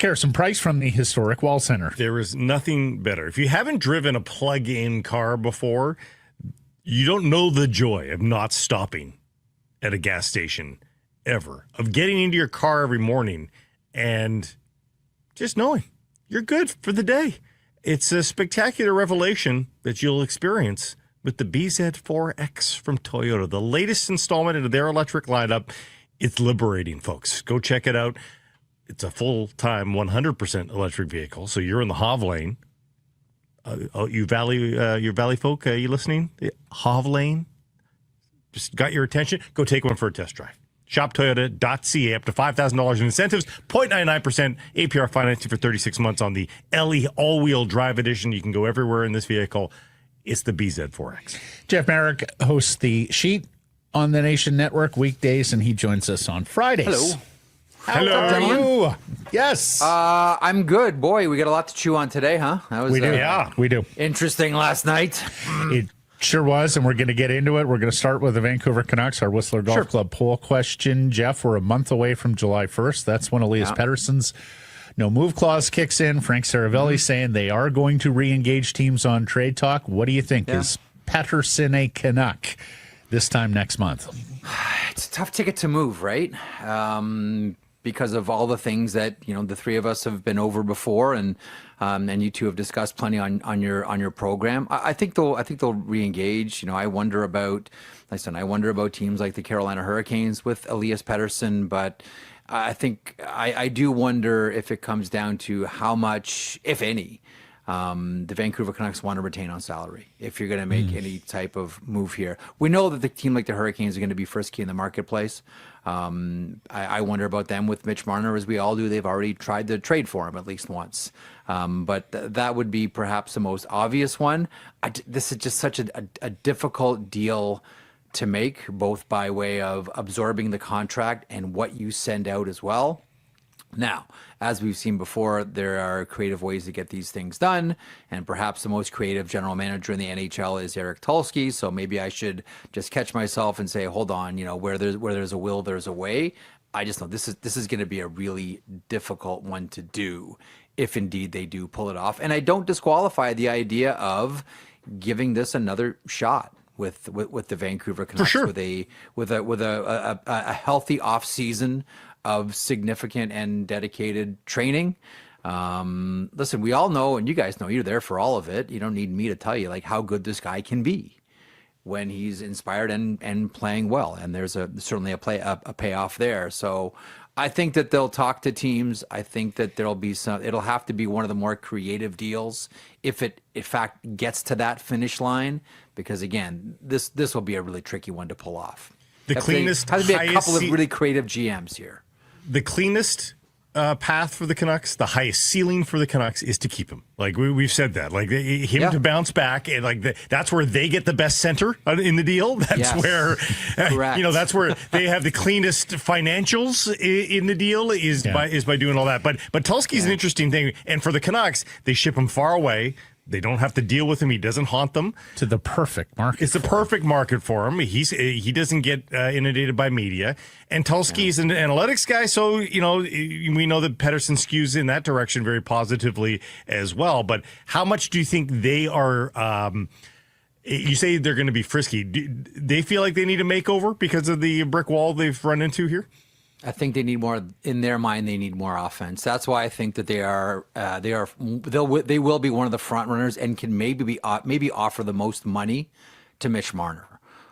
Harrison Price from the Historic Wall Center. There is nothing better. If you haven't driven a plug-in car before, you don't know the joy of not stopping at a gas station ever, of getting into your car every morning and just knowing you're good for the day. It's a spectacular revelation that you'll experience with the BZ4X from Toyota, the latest installment into their electric lineup. It's liberating, folks. Go check it out. It's a full-time 100% electric vehicle, so you're in the HOV lane. You Valley folk, you listening? The HOV lane? Just got your attention? Go take one for a test drive. ShopToyota.ca, up to $5,000 in incentives, 0.99% APR financing for 36 months on the LE all-wheel drive edition. You can go everywhere in this vehicle. It's the BZ4X. Jeff Merrick hosts the Sheet on the Nation Network weekdays, and he joins us on Fridays. Hello. How are you? Yes. I'm good. Boy, we got a lot to chew on today, huh? That was, we do. We do. Interesting last night. It sure was, and we're going to get into it. We're going to start with the Vancouver Canucks, our Whistler Golf Club poll question. Jeff, we're a month away from July 1st. That's when Elias Pettersson's no-move clause kicks in. Frank Saravelli saying they are going to re-engage teams on trade talk. What do you think? Is Paterson a Canuck this time next month? It's a tough ticket to move, right? Because of all the things that the three of us have been over before, and you two have discussed plenty on your program. I think they'll re-engage. I wonder about teams like the Carolina Hurricanes with Elias Pettersson, but I think I do wonder if it comes down to how much, if any, the Vancouver Canucks want to retain on salary if you're going to make any type of move here. We know that the team like the Hurricanes are going to be frisky in the marketplace. I wonder about them with Mitch Marner, as we all do. They've already tried to trade for him at least once. But that would be perhaps the most obvious one. This is just such a difficult deal to make, both by way of absorbing the contract and what you send out as well. Now, as we've seen before, there are creative ways to get these things done, and perhaps the most creative general manager in the NHL is Eric Tulsky. So maybe I should just catch myself and say, hold on, where there's a will, there's a way. I just know this is going to be a really difficult one to do if indeed they do pull it off. And I don't disqualify the idea of giving this another shot with the Vancouver Canucks, For sure. with a healthy off season of significant and dedicated training. Listen, we all know, and you guys know, you're there for all of it. You don't need me to tell you like how good this guy can be when he's inspired and playing well. And there's certainly a payoff there. So I think that they'll talk to teams. I think that it'll have to be one of the more creative deals if it in fact gets to that finish line, because again, this will be a really tricky one to pull off. The cleanest, has to be a couple highest of really creative GMs here. The cleanest path for the Canucks, the highest ceiling for the Canucks is to keep him. Like we've said that, like him to bounce back, and like that's where they get the best center in the deal. That's where, that's where they have the cleanest financials in the deal is by doing all that. But Tulsky's an interesting thing, and for the Canucks, they ship him far away. They don't have to deal with him. He doesn't haunt them. To the perfect market. It's the perfect market for him. He doesn't get inundated by media. And Tulsky's an analytics guy, so we know that Paterson skews in that direction very positively as well. But how much do you think they are? You say they're going to be frisky. Do they feel like they need a makeover because of the brick wall they've run into here? I think they need more. In their mind, they need more offense. That's why I think that they will be one of the front runners and can maybe offer the most money to Mitch Marner.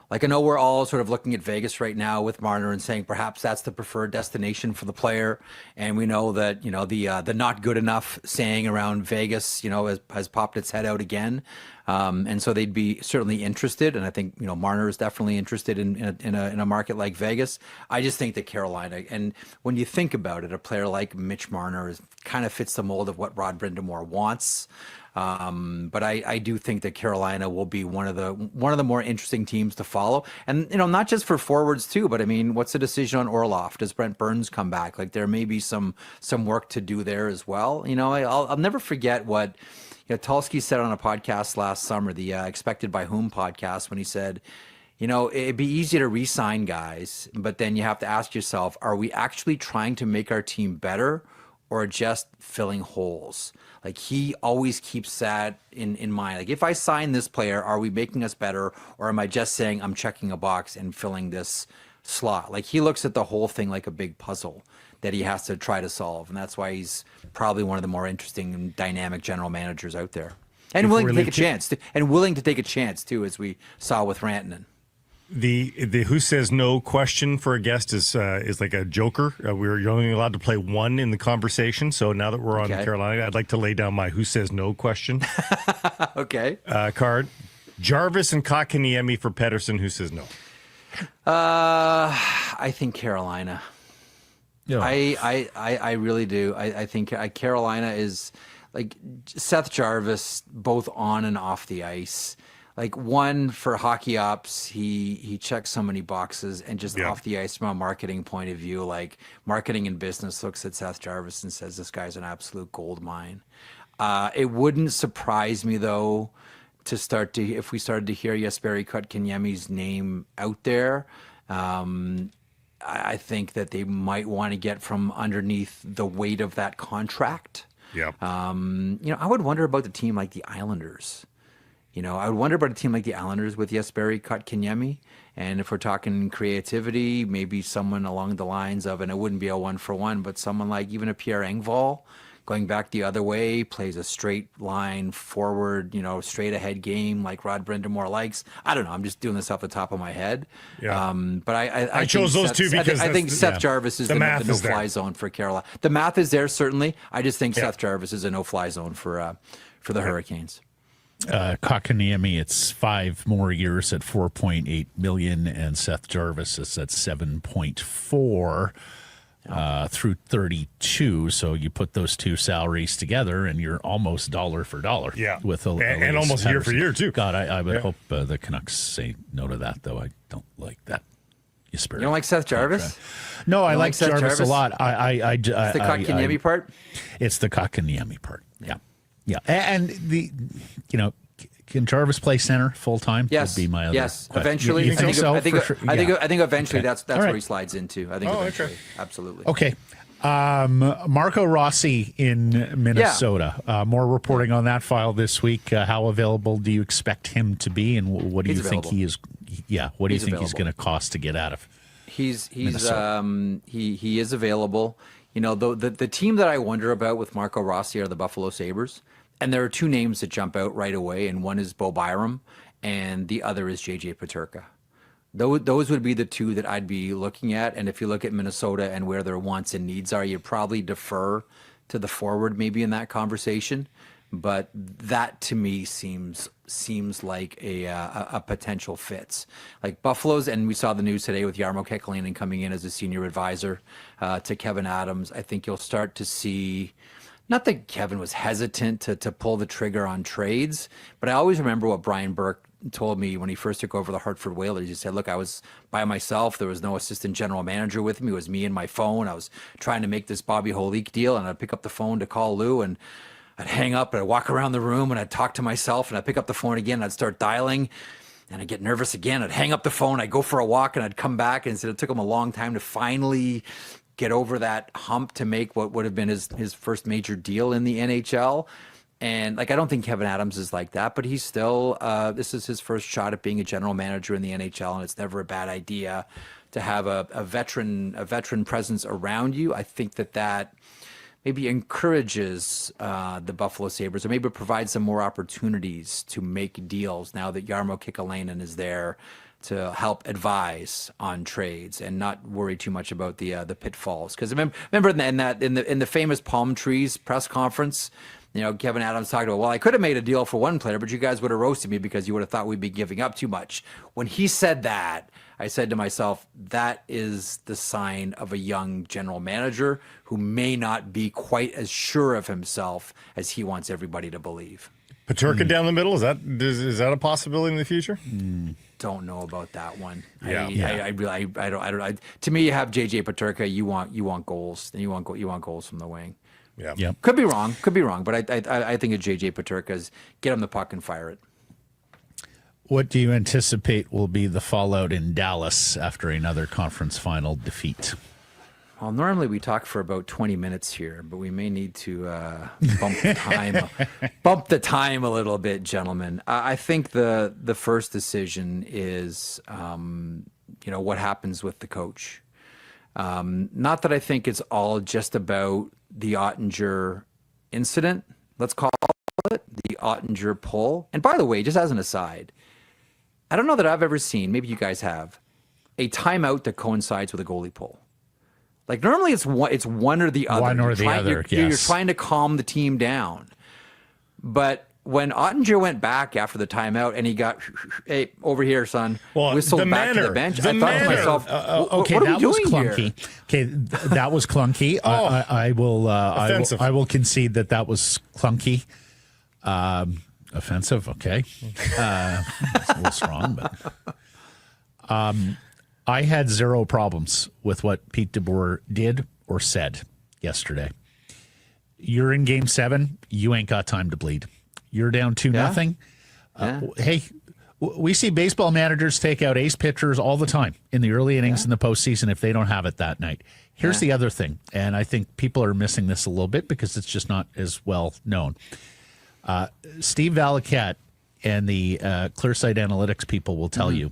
Like, I know we're all sort of looking at Vegas right now with Marner and saying perhaps that's the preferred destination for the player. And we know that, the not good enough saying around Vegas, has popped its head out again. And so they'd be certainly interested. And I think, Marner is definitely interested in a market like Vegas. I just think that Carolina, and when you think about it, a player like Mitch Marner kind of fits the mold of what Rod Brind'Amour wants. But I do think that Carolina will be one of the more interesting teams to follow, and not just for forwards too. But I mean, what's the decision on Orlov? Does Brent Burns come back? Like, there may be some work to do there as well. I'll never forget what Tulsky said on a podcast last summer, the Expected by Whom podcast, when he said, it'd be easy to re-sign guys, but then you have to ask yourself, are we actually trying to make our team better or just filling holes? Like, he always keeps that in mind. Like, if I sign this player, are we making us better, or am I just saying I'm checking a box and filling this slot? Like, he looks at the whole thing like a big puzzle that he has to try to solve, and that's why he's probably one of the more interesting and dynamic general managers out there, and willing to take a chance too, as we saw with Rantanen. The who says no question for a guest is like a joker. You're only allowed to play one in the conversation. So now that we're on Carolina, I'd like to lay down my who says no question. Okay. Card. Jarvis and Kotkaniemi for Pettersson. Who says no? I think Carolina. Yeah. I really do. I think Carolina is like Seth Jarvis, both on and off the ice. Like, one, for hockey ops, he checks so many boxes, and just off the ice from a marketing point of view, like, marketing and business looks at Seth Jarvis and says this guy's an absolute gold mine. It wouldn't surprise me though if we started to hear Jesperi Kotkaniemi's name out there. I think that they might want to get from underneath the weight of that contract. Yeah. I would wonder about the team like the Islanders. I would wonder about a team like the Islanders with Jesperi Kotkaniemi. And if we're talking creativity, maybe someone along the lines of, and it wouldn't be a 1-for-1, but someone like even a Pierre Engvall going back the other way, plays a straight line forward, straight ahead game like Rod Brindamore likes. I don't know. I'm just doing this off the top of my head. Yeah. But I chose those two because I think Seth Jarvis is the no-fly zone for Carolina. The math is there, certainly. I just think Seth Jarvis is a no-fly zone for the Hurricanes. Kotkaniemi, it's 5 more years at $4.8 million, and Seth Jarvis is at 7.4 through 32. So you put those two salaries together, and you're almost dollar for dollar. Yeah, with and almost year for year too. God, I would hope the Canucks say no to that, though. I don't like that. You don't like Seth Jarvis? No, I like Seth Jarvis a lot. It's the Kotkaniemi part. It's the Kotkaniemi part. Yeah. Yeah, and can Jarvis play center full time? Yes, would be my other. Yes, question. eventually. You think so? I think eventually okay. that's where he slides into. I think eventually, absolutely. Okay, Marco Rossi in Minnesota. More reporting on that file this week. How available do you expect him to be, and what do you think he is? Yeah, what do you think he's going to cost to get out of? He's he is available. The team that I wonder about with Marco Rossi are the Buffalo Sabres. And there are two names that jump out right away, and one is Bo Byram, and the other is JJ Peterka. Those would be the two that I'd be looking at. And if you look at Minnesota and where their wants and needs are, you'd probably defer to the forward maybe in that conversation. But that to me seems like a potential fits. Like Buffalo's, and we saw the news today with Jarmo Kekalainen coming in as a senior advisor to Kevin Adams. I think you'll start to see. Not that Kevin was hesitant to pull the trigger on trades, but I always remember what Brian Burke told me when he first took over the Hartford Whalers. He said, look, I was by myself. There was no assistant general manager with me. It was me and my phone. I was trying to make this Bobby Holik deal, and I'd pick up the phone to call Lou, and I'd hang up, and I'd walk around the room, and I'd talk to myself, and I'd pick up the phone again, and I'd start dialing, and I'd get nervous again. I'd hang up the phone. I'd go for a walk, and I'd come back, and it took him a long time to finally get over that hump to make what would have been his first major deal in the NHL. And I don't think Kevin Adams is like that, but he's still, this is his first shot at being a general manager in the NHL. And it's never a bad idea to have a veteran presence around you. I think that maybe encourages the Buffalo Sabres, or maybe provides some more opportunities to make deals now that Jarmo Kekalainen is there to help advise on trades and not worry too much about the pitfalls. Because remember in the famous Palm Trees press conference, Kevin Adams talked about, well, I could have made a deal for one player, but you guys would have roasted me because you would have thought we'd be giving up too much. When he said that, I said to myself, that is the sign of a young general manager who may not be quite as sure of himself as he wants everybody to believe. Peterka down the middle, is that a possibility in the future? Don't know about that one. Yeah. I don't. To me, you have JJ Peterka. You want goals, and you want goals from the wing. Yeah. Yep. Could be wrong, but I think of JJ Peterka's get him the puck and fire it. What do you anticipate will be the fallout in Dallas after another conference final defeat? Well, normally we talk for about 20 minutes here, but we may need to bump the time a little bit, gentlemen. I think the first decision is, what happens with the coach. Not that I think it's all just about the Ottinger incident. Let's call it the Ottinger pull. And by the way, just as an aside, I don't know that I've ever seen, maybe you guys have, a timeout that coincides with a goalie pull. Like normally it's one or the other. One or the other, yes. You're trying to calm the team down. But when Ottinger went back after the timeout and he got, hey, over here, son, whistled back to the bench, I thought to myself, okay, what are that we was doing clunky. here? Okay, that was clunky. I will concede that was clunky. Offensive, okay. It's a little strong, but I had zero problems with what Pete DeBoer did or said yesterday. You're in Game 7. You ain't got time to bleed. You're down 2-0. Hey, we see baseball managers take out ace pitchers all the time in the early innings in the postseason if they don't have it that night. Here's the other thing, and I think people are missing this a little bit because it's just not as well known. Steve Valiquette and the Clearsight Analytics people will tell you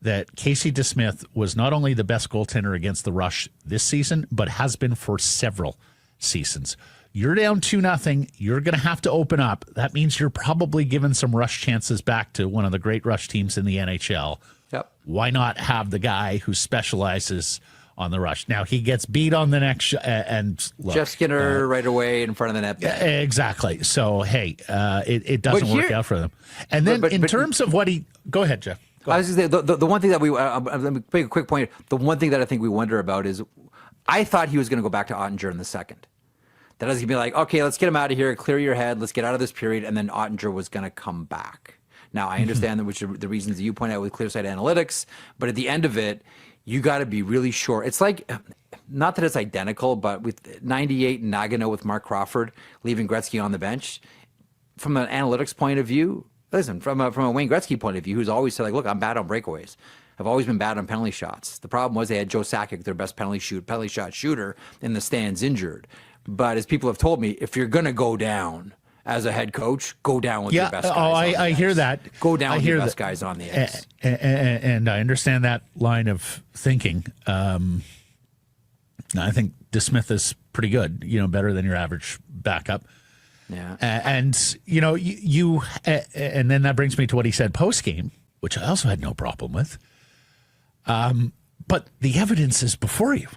that Casey DeSmith was not only the best goaltender against the rush this season, but has been for several seasons. You're down 2-0. You're going to have to open up. That means you're probably giving some rush chances back to one of the great rush teams in the NHL. Yep. Why not have the guy who specializes on the rush? Now, he gets beat on the next and look, Jeff Skinner right away in front of the net. Exactly. So, hey, it doesn't work out for them. And then in terms of what he – go ahead, Jeff. I was going to say, the one thing that let me make a quick point. The one thing that I think we wonder about is I thought he was going to go back to Ottinger in the second. That was going to be like, okay, let's get him out of here, clear your head, let's get out of this period, and then Ottinger was going to come back. Now, I understand that, which are the reasons that you point out with clear sight analytics, but at the end of it, you got to be really sure. It's like, not that it's identical, but with 98 Nagano with Mark Crawford leaving Gretzky on the bench, from an analytics point of view, listen, from a Wayne Gretzky point of view, who's always said, like, look, I'm bad on breakaways. I've always been bad on penalty shots. The problem was they had Joe Sakic, their best penalty shot shooter, in the stands injured. But as people have told me, if you're going to go down as a head coach, go down with your best guys. Oh, I hear that. Go down with your best guys on the ice. And I understand that line of thinking. I think DeSmith is pretty good, better than your average backup. Yeah. And and then that brings me to what he said post-game, which I also had no problem with. But the evidence is before you.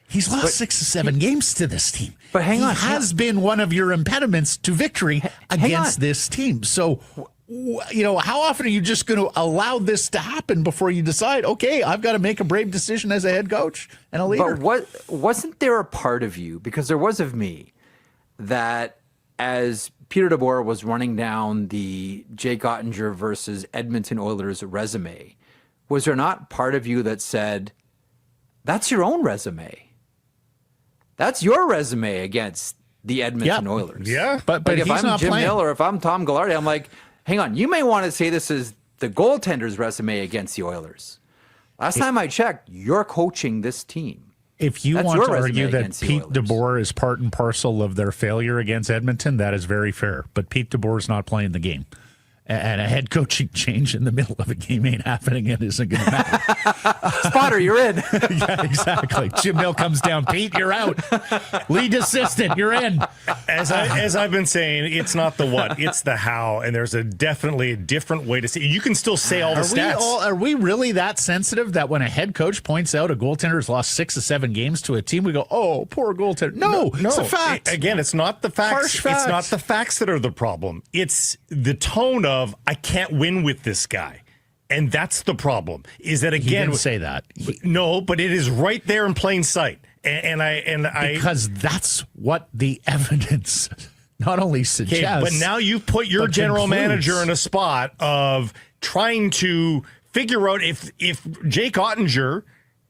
He's lost 6 or 7 games to this team. But hang on. He has been one of your impediments to victory against this team. So, how often are you just going to allow this to happen before you decide, okay, I've got to make a brave decision as a head coach and a leader? But wasn't there a part of you, because there was of me, that as Peter DeBoer was running down the Jake Ottinger versus Edmonton Oilers resume, was there not part of you that said, that's your own resume? That's your resume against the Edmonton Oilers. Yeah. But Like if he's I'm not Jim playing. Hill or if I'm Tom Goulardi, I'm like, hang on, you may want to say this is the goaltender's resume against the Oilers. Last time I checked, you're coaching this team. If you That's want your to resume argue that against the Pete Oilers. DeBoer is part and parcel of their failure against Edmonton, that is very fair. But Pete DeBoer is not playing the game. And a head coaching change in the middle of a game ain't happening and isn't going to matter. Spotter, you're in. Yeah, exactly. Jim Hill comes down. Pete, you're out. Lead assistant, you're in. As I've been saying, it's not the what, it's the how, and there's definitely a different way to see. You can still say all the stats. Are we really that sensitive that when a head coach points out a goaltender's lost 6 or 7 games to a team, we go, oh, poor goaltender? No, it's a fact. Again, it's not the facts. Harsh facts. It's not the facts that are the problem. It's the tone of, I can't win with this guy. And that's the problem. Is that, again, He didn't say that. No, but it is right there in plain sight. Because that's what the evidence not only suggests. Okay, but now you've put your general manager in a spot of trying to figure out if Jake Ottinger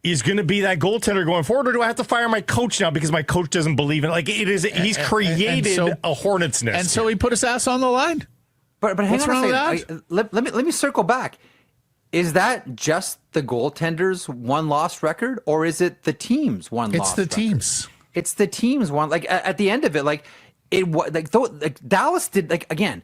is going to be that goaltender going forward, or do I have to fire my coach now because my coach doesn't believe in it? Like, it is, he's created a hornet's nest. And so he put his ass on the line. But hang What's on wrong a with second. Let me circle back. Is that just the goaltender's one-loss record, or is it the team's one-loss It's the record? team's. It's the team's one. Like at the end of it, Dallas did, like, again,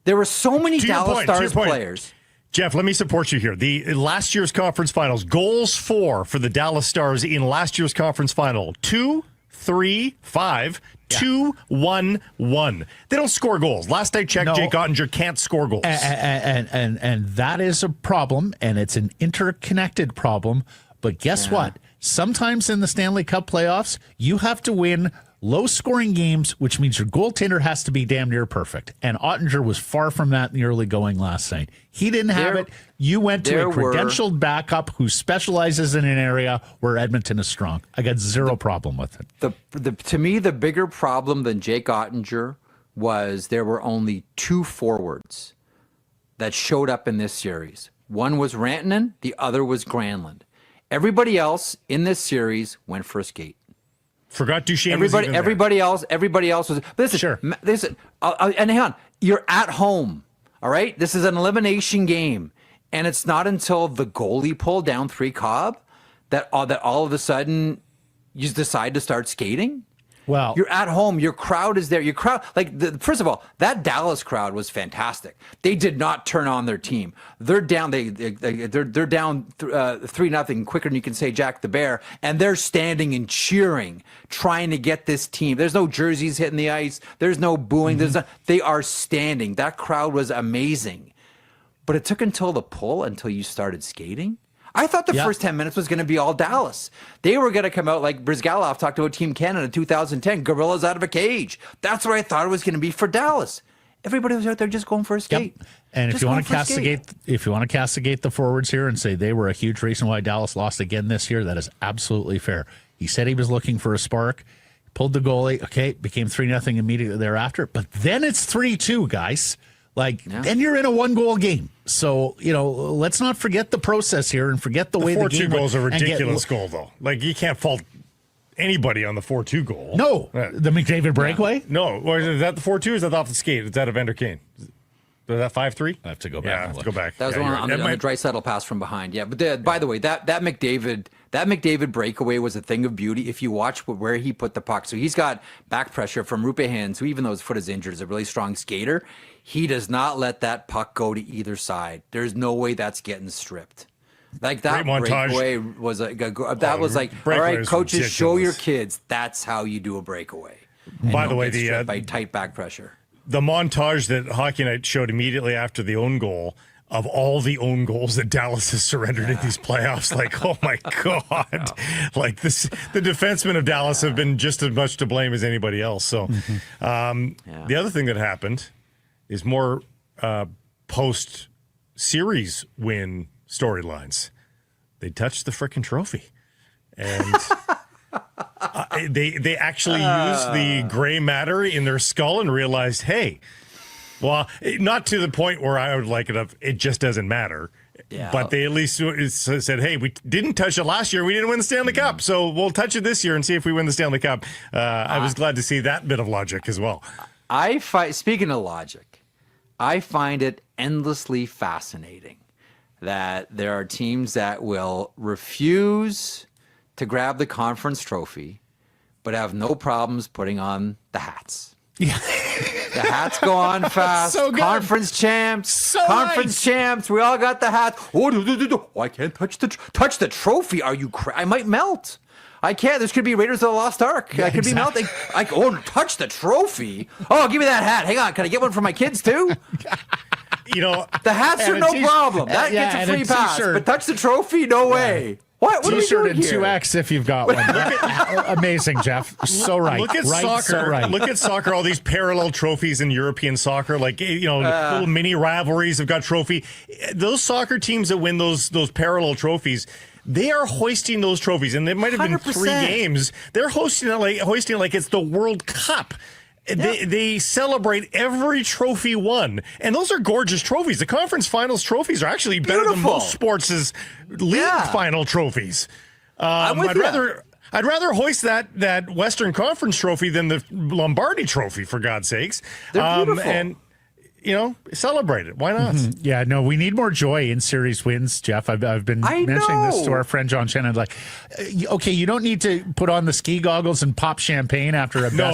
there were so many Dallas Stars players. Jeff, let me support you here. The last year's conference finals, goals for the Dallas Stars in last year's conference final, 2-3-5. 2-1-1. They don't score goals. Last I checked, Jake Ottinger can't score goals. And that is a problem, and it's an interconnected problem. But guess what? Sometimes in the Stanley Cup playoffs, you have to win low-scoring games, which means your goaltender has to be damn near perfect. And Ottinger was far from that in the early going last night. He didn't have it. You went to a credentialed backup who specializes in an area where Edmonton is strong. I got zero problem with it. To me, the bigger problem than Jake Ottinger was there were only 2 forwards that showed up in this series. One was Rantanen, the other was Granlund. Everybody else in this series went for a skate. Forgot Duchesne. Everybody else was. But listen, and hang on. You're at home, all right? This is an elimination game, and it's not until the goalie pulled down 3 Cobb that all of a sudden you decide to start skating. Well, you're at home. Your crowd is there. Your crowd, first of all, that Dallas crowd was fantastic. They did not turn on their team. They're down. They're down 3-0 quicker than you can say Jack the Bear, and they're standing and cheering, trying to get this team. There's no jerseys hitting the ice. There's no booing. They are standing. That crowd was amazing, but it took until you started skating. I thought the first 10 minutes was going to be all Dallas. They were going to come out like Brizgalov talked about Team Canada in 2010, gorillas out of a cage. That's what I thought it was going to be for Dallas. Everybody was out there just going for a skate. Yep. And if you want to castigate the forwards here and say they were a huge reason why Dallas lost again this year, that is absolutely fair. He said he was looking for a spark, pulled the goalie. Okay, became 3-0 immediately thereafter. But then it's 3-2, guys. Then you're in a 1-goal game. So, let's not forget the process here and forget the way the game 4-2 goal is a ridiculous goal, though. You can't fault anybody on the 4-2 goal. No. The McDavid breakaway? No. Or is that the 4-2 or is that off the skate? Is that Evander Kane? Is that 5-3? I have to go back. Yeah, I have to go back. That was one on the Draisaitl pass from behind. Yeah, but by the way, that McDavid breakaway was a thing of beauty. If you watch where he put the puck, so he's got back pressure from Rupe Hands, who even though his foot is injured, is a really strong skater. He does not let that puck go to either side. There's no way that's getting stripped. That breakaway was all right, coaches, ridiculous. Show your kids that's how you do a breakaway. By the way, by tight back pressure. The montage that Hockey Night showed immediately after the own goal of all the own goals that Dallas has surrendered in these playoffs, oh my God. The defensemen of Dallas have been just as much to blame as anybody else. So the other thing that happened is more post-series win storylines. They touched the frickin' trophy. And they actually used the gray matter in their skull and realized, hey, well, not to the point where I would like it if it just doesn't matter. Yeah. But they at least said, hey, we didn't touch it last year. We didn't win the Stanley Cup. So we'll touch it this year and see if we win the Stanley Cup. I was glad to see that bit of logic as well. Speaking of logic, I find it endlessly fascinating that there are teams that will refuse to grab the conference trophy, but have no problems putting on the hats. Yeah. The hats go on fast. So good. Conference champs. Champs. We all got the hats. Oh, I can't touch the trophy. Are you I might melt. I can't. This could be Raiders of the Lost Ark. I could be melting. Touch the trophy. Oh, give me that hat. Hang on. Can I get one for my kids too? The hats are no problem. That gets a free pass. But touch the trophy? No way. What T-shirt are we doing and here? 2X if you've got one. Amazing, Jeff. So right. Look at soccer. So right. Look at soccer. All these parallel trophies in European soccer, little mini rivalries have got trophy. Those soccer teams that win those parallel trophies, they are hoisting those trophies, and there might have been 100%. 3 games. They're hoisting it like it's the World Cup. Yeah. They celebrate every trophy won, and those are gorgeous trophies. The conference finals trophies are actually better than most sports' league final trophies. I'd rather hoist that Western Conference trophy than the Lombardi Trophy, for God's sakes. They're beautiful. And celebrate it. Why not? Mm-hmm. Yeah, no, we need more joy in series wins, Jeff. I've been mentioning this to our friend John Shannon. Okay, you don't need to put on the ski goggles and pop champagne after a no,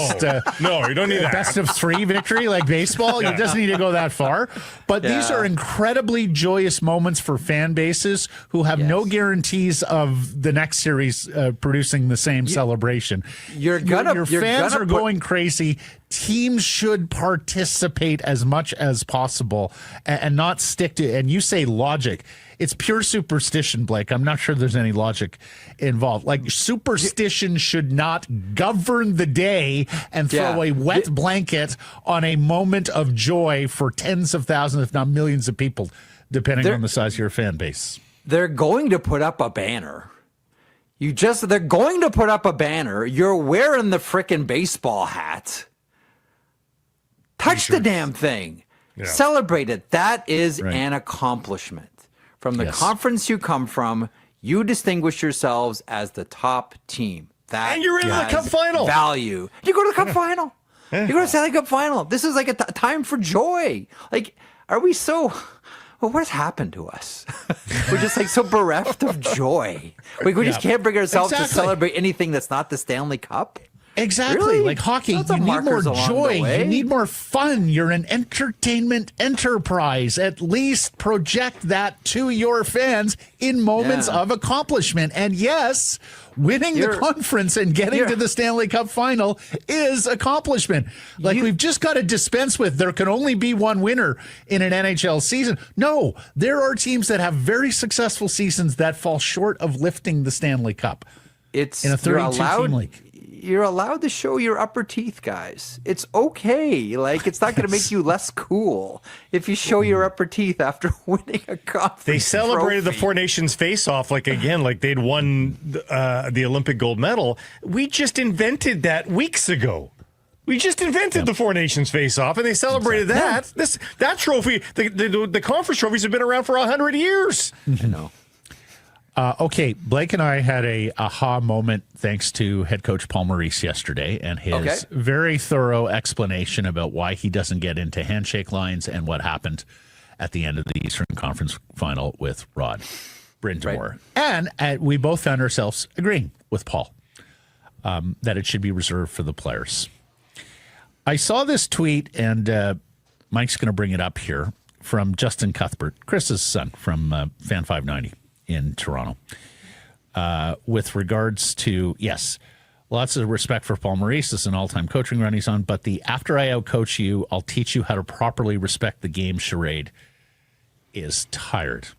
you don't need that. Best of 3 victory like baseball. You just need to go that far. But these are incredibly joyous moments for fan bases who have no guarantees of the next series producing the same celebration. Your fans are going crazy. Teams should participate as much as possible and not stick to, and you say logic. It's pure superstition, Blake. I'm not sure there's any logic involved. Superstition should not govern the day and throw a wet blanket on a moment of joy for tens of thousands, if not millions of people, depending on the size of your fan base. They're going to put up a banner. They're going to put up a banner. You're wearing the frickin' baseball hat. Touch the damn thing. Yeah. Celebrate it. That is an accomplishment. From the conference you come from, you distinguish yourselves as the top team. And you're in the Cup Final. Value. You go to the Cup Final. You go to the Stanley Cup Final. This is like a time for joy. Are we so... Well, what has happened to us? We're just so bereft of joy. We just can't bring ourselves to celebrate anything that's not the Stanley Cup. Exactly. Really? Like hockey, Lots of you need more markers along the joy. way. You need more fun. You're an entertainment enterprise. At least project that to your fans in moments of accomplishment. And yes, winning the conference and getting to the Stanley Cup Final is accomplishment. Like we've just got to dispense with there can only be one winner in an NHL season. No, there are teams that have very successful seasons that fall short of lifting the Stanley Cup. It's in a 32-team league. You're allowed to show your upper teeth, guys. It's okay. Like, it's not going to make you less cool if you show your upper teeth after winning a conference. They celebrated trophy. the Four Nations face-off like they'd won the Olympic gold medal. We just invented that weeks ago. We just invented the Four Nations face-off, and they celebrated that. That trophy, the conference trophies have been around for 100 years. I know. Okay, Blake and I had a aha moment thanks to head coach Paul Maurice yesterday and his very thorough explanation about why he doesn't get into handshake lines and what happened at the end of the Eastern Conference Final with Rod Brind'Amour. Right. And we both found ourselves agreeing with Paul that it should be reserved for the players. I saw this tweet, and Mike's going to bring it up here, from Justin Cuthbert, Chris's son from Fan 590. In Toronto, with regards to, yes, lots of respect for Paul Maurice as an all-time coaching run he's on, but the after I outcoach you, I'll teach you how to properly respect the game charade is tired.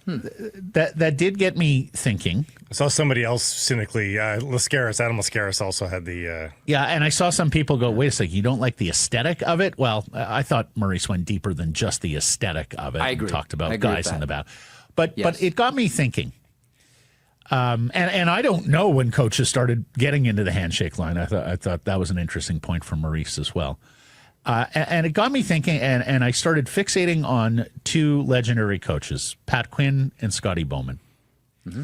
That did get me thinking. I saw somebody else cynically, Adam Lascaris also had the... Yeah, and I saw some people go, wait a second, you don't like the aesthetic of it? Well, I thought Maurice went deeper than just the aesthetic of it. I agree. And talked about I agree guys with in the that. back. But it got me thinking, and I don't know when coaches started getting into the handshake line. I thought that was an interesting point from Maurice as well, and it got me thinking, and I started fixating on two legendary coaches, Pat Quinn and Scotty Bowman. Mm-hmm.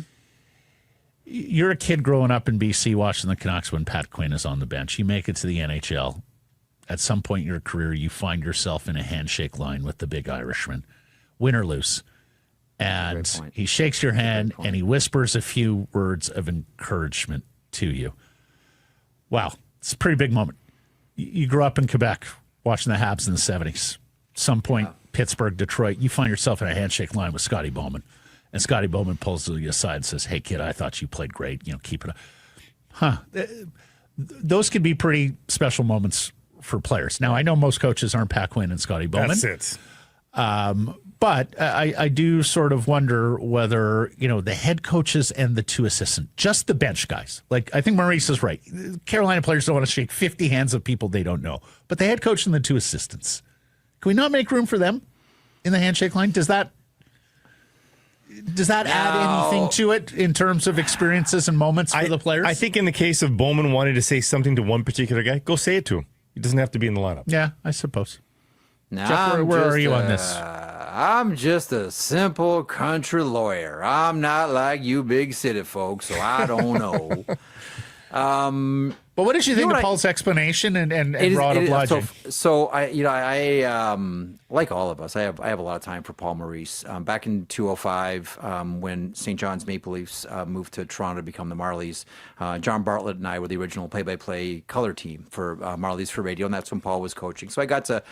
You're a kid growing up in BC watching the Canucks when Pat Quinn is on the bench. You make it to the NHL. At some point in your career, you find yourself in a handshake line with the big Irishman, win or lose. And he shakes your hand and he whispers a few words of encouragement to you. Wow, it's a pretty big moment. You grew up in Quebec watching the Habs in the 70s. Some point, Pittsburgh, Detroit, you find yourself in a handshake line with Scotty Bowman. And Scotty Bowman pulls you aside and says, hey, kid, I thought you played great. Keep it up. Those could be pretty special moments for players. Now, I know most coaches aren't Pat Quinn and Scotty Bowman. That's it. But I do sort of wonder whether, the head coaches and the two assistants, just the bench guys. Like, I think Maurice is right. Carolina players don't want to shake 50 hands of people they don't know. But the head coach and the two assistants, can we not make room for them in the handshake line? Does that add anything to it in terms of experiences and moments for the players? I think in the case of Bowman wanting to say something to one particular guy, go say it to him. He doesn't have to be in the lineup. Yeah, I suppose. Now, Jeff, where are you on this? I'm just a simple country lawyer. I'm not like you big city folks, so I don't know. But what did you think of Paul's explanation and broad obliging? So I like all of us, I have a lot of time for Paul Maurice. Back in 2005, when St. John's Maple Leafs moved to Toronto to become the Marlies, John Bartlett and I were the original play-by-play color team for Marlies for radio, and that's when Paul was coaching. So I got to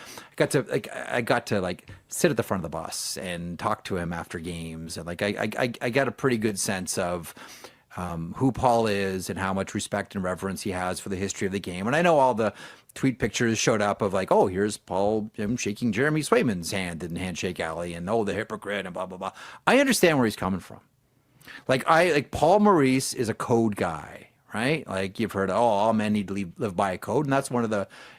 sit at the front of the bus and talk to him after games, and I got a pretty good sense of who Paul is and how much respect and reverence he has for the history of the game. And I know all the tweet pictures showed up of like, oh, here's Paul shaking Jeremy Swayman's hand in Handshake Alley, and the hypocrite and blah, blah, blah. I understand where he's coming from. Paul Maurice is a code guy, right? Like you've heard, all men need to live by a code. And that's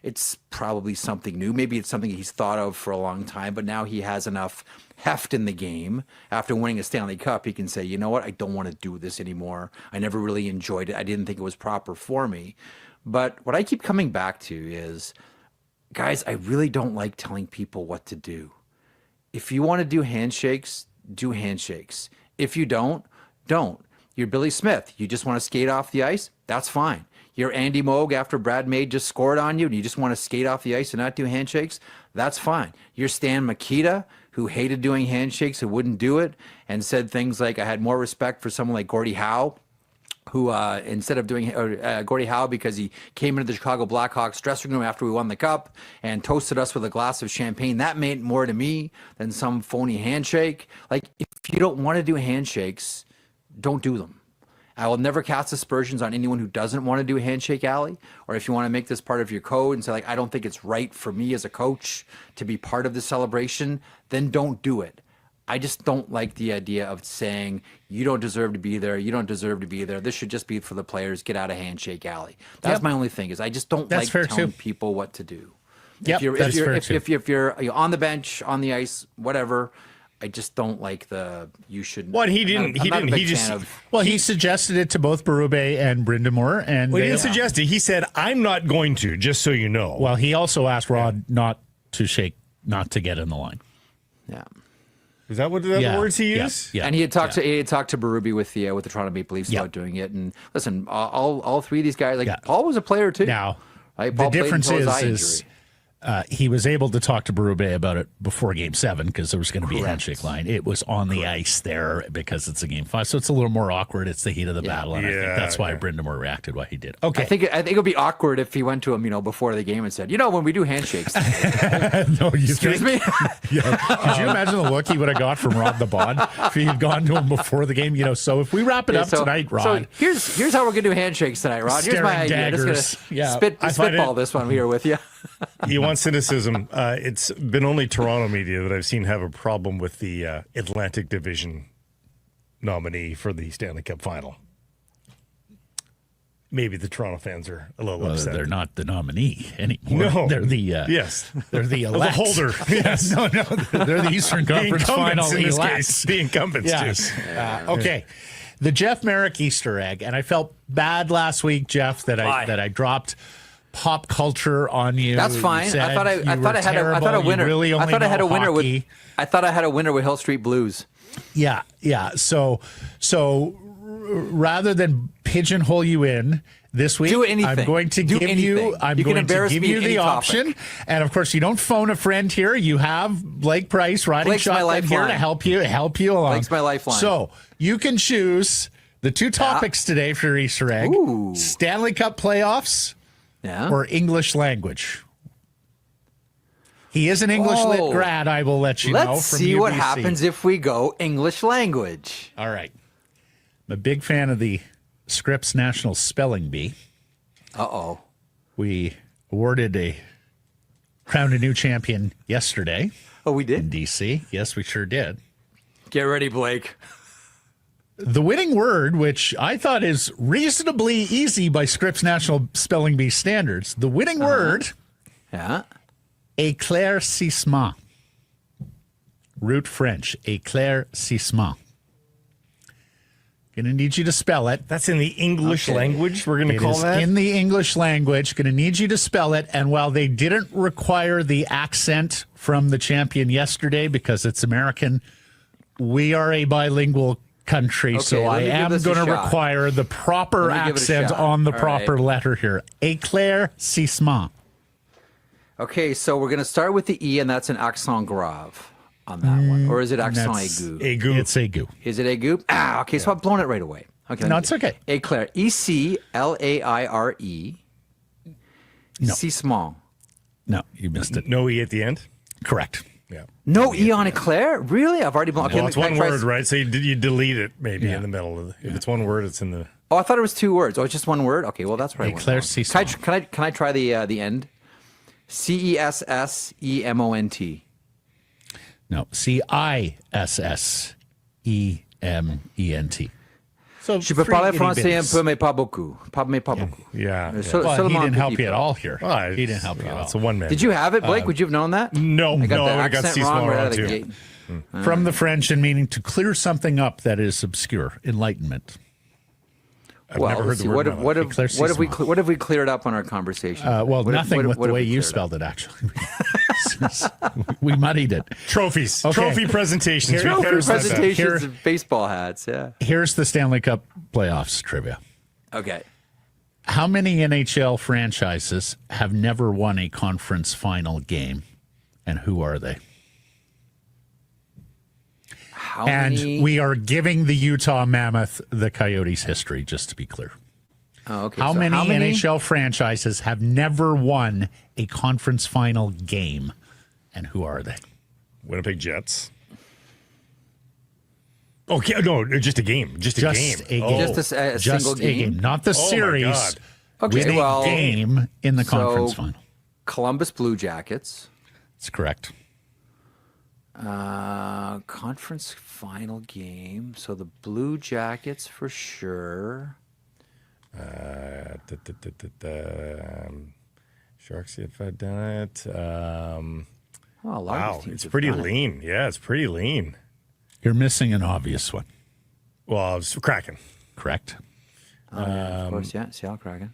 it's probably something new. Maybe it's something he's thought of for a long time, but now he has enough heft in the game. After winning a Stanley Cup, he can say, you know what, I don't want to do this anymore. I never really enjoyed it. I didn't think it was proper for me. But what I keep coming back to is, guys, I really don't like telling people what to do. If you want to do handshakes, do handshakes. If you don't. You're Billy Smith. You just want to skate off the ice? That's fine. You're Andy Moog after Brad May just scored on you and you just want to skate off the ice and not do handshakes? That's fine. You're Stan Mikita, who hated doing handshakes, who wouldn't do it, and said things like, I had more respect for someone like Gordie Howe who instead of doing Gordie Howe, because he came into the Chicago Blackhawks dressing room after we won the cup and toasted us with a glass of champagne. That meant more to me than some phony handshake. Like, if you don't want to do handshakes, don't do them. I will never cast aspersions on anyone who doesn't want to do a handshake, Allie. Or if you want to make this part of your code and say, like, I don't think it's right for me as a coach to be part of the celebration, then don't do it. I just don't like the idea of saying, you don't deserve to be there. You don't deserve to be there. This should just be for the players. Get out of Handshake Alley. That's my only thing, is I just don't like telling people what to do. Yep, if you're on the bench, on the ice, whatever, I just don't like the you should. What he didn't. He suggested it to both Berube and Brindamore, and he didn't suggest it. He said, "I'm not going to." Just so you know. Well, he also asked Rod not to get in the line. Yeah. Is that what the words he used? Yeah. And he had talked to Berube with the Toronto Maple Leafs about doing it. And listen, all three of these guys, Paul was a player too. Now, right? Paul the difference is he was able to talk to Berube about it before Game 7 because there was going to be a handshake line. It was on the ice there because it's a Game 5, so it's a little more awkward. It's the heat of the battle, and I think that's why Brindamore reacted why he did. Okay, I think it would be awkward if he went to him, before the game and said, when we do handshakes. No, excuse me. Could you imagine the look he would have got from Rod the Bod if he had gone to him before the game? So if we wrap it up tonight, Rod. So here's how we're going to do handshakes tonight, Rod. Here's my idea. Daggers. Just going to spitball this one here with you. You want cynicism. It's been only Toronto media that I've seen have a problem with the Atlantic Division nominee for the Stanley Cup Final. Maybe the Toronto fans are a little upset. They're not the nominee anymore. No. They're the they're the elect. The holder. Yes. No, they're the Eastern Conference Final in this elect. case. The incumbents. Yes. Okay. The Jeff Merrick Easter egg, and I felt bad last week, Jeff, that I dropped pop culture on you. That's fine. I thought I had a winner. I thought I had a winner with Hill Street Blues. Yeah. So rather than pigeonhole you in this week, do anything. I'm going to give you the option. And of course, you don't phone a friend here. You have Blake Price riding shotgun here to help you along. Blake's my lifeline. So you can choose the two topics today for your Easter egg: Stanley Cup playoffs. Yeah. Or English language. He is an English lit grad, I will let you know. Let's see what happens if we go English language. All right. I'm a big fan of the Scripps National Spelling Bee. Uh-oh. We crowned a new champion yesterday. Oh, we did? In D.C. Yes, we sure did. Get ready, Blake. The winning word, which I thought is reasonably easy by Scripps National Spelling Bee standards, the winning word, éclaircissement. Root French, éclaircissement. Going to need you to spell it. That's in the English language, we're going to call that? In the English language. Going to need you to spell it. And while they didn't require the accent from the champion yesterday because it's American, we are a bilingual country, so I am going to require the proper accent on the proper letter here. Éclaircissement. Okay, so we're going to start with the E, and that's an accent grave on that one. Or is it accent aigu? Aigu. It's aigu. Is it aigu? Okay, so I've blown it right away. Okay, no, it's okay. Éclair. E-C-L-A-I-R-E. No. Cissement. No, you missed it. No E at the end? Correct. Yeah. No E on Éclair? Really? I've already blown it. Well, it's one word, right? So you delete it maybe in the middle. If it's one word, it's in the... Oh, I thought it was two words. Oh, it's just one word? Okay, well, that's right. Éclaircissement. Can I try the end? C-E-S-S-E-M-O-N-T. No, C-I-S-S-E-M-E-N-T. So Je peux parler français un peu, mais pas beaucoup. Mais pas beaucoup. Yeah. He didn't help you at all here. He didn't help you at all. It's a one-man. Did you have it, Blake? Would you have known that? No, I got the accent accent wrong right out of the gate. From the French and meaning to clear something up that is obscure. Enlightenment. I've never heard the word. What have we cleared up on our conversation? Nothing with the way you spelled it, actually. We muddied it. Trophies. Okay. Trophy presentations. Presentations of baseball hats, yeah. Here's the Stanley Cup playoffs trivia. Okay. How many NHL franchises have never won a conference final game, and who are they? And many? we are giving the Utah Mammoth the Coyotes history, just to be clear. Oh, okay. How So many NHL franchises have never won a conference final game? And who are they? Winnipeg Jets. Okay, no, just a game. Just a game. Just a single game? Not the series. My God. Okay, Win a well, game in the conference final. Columbus Blue Jackets. That's correct. Conference final game. So the Blue Jackets for sure. Sharks, if I'd done it. Oh, a lot of Wow, these teams it's have pretty done it. lean. Yeah, it's pretty lean. You're missing an obvious one. Well, it's Kraken. Correct. Of course, yeah. Seattle Kraken.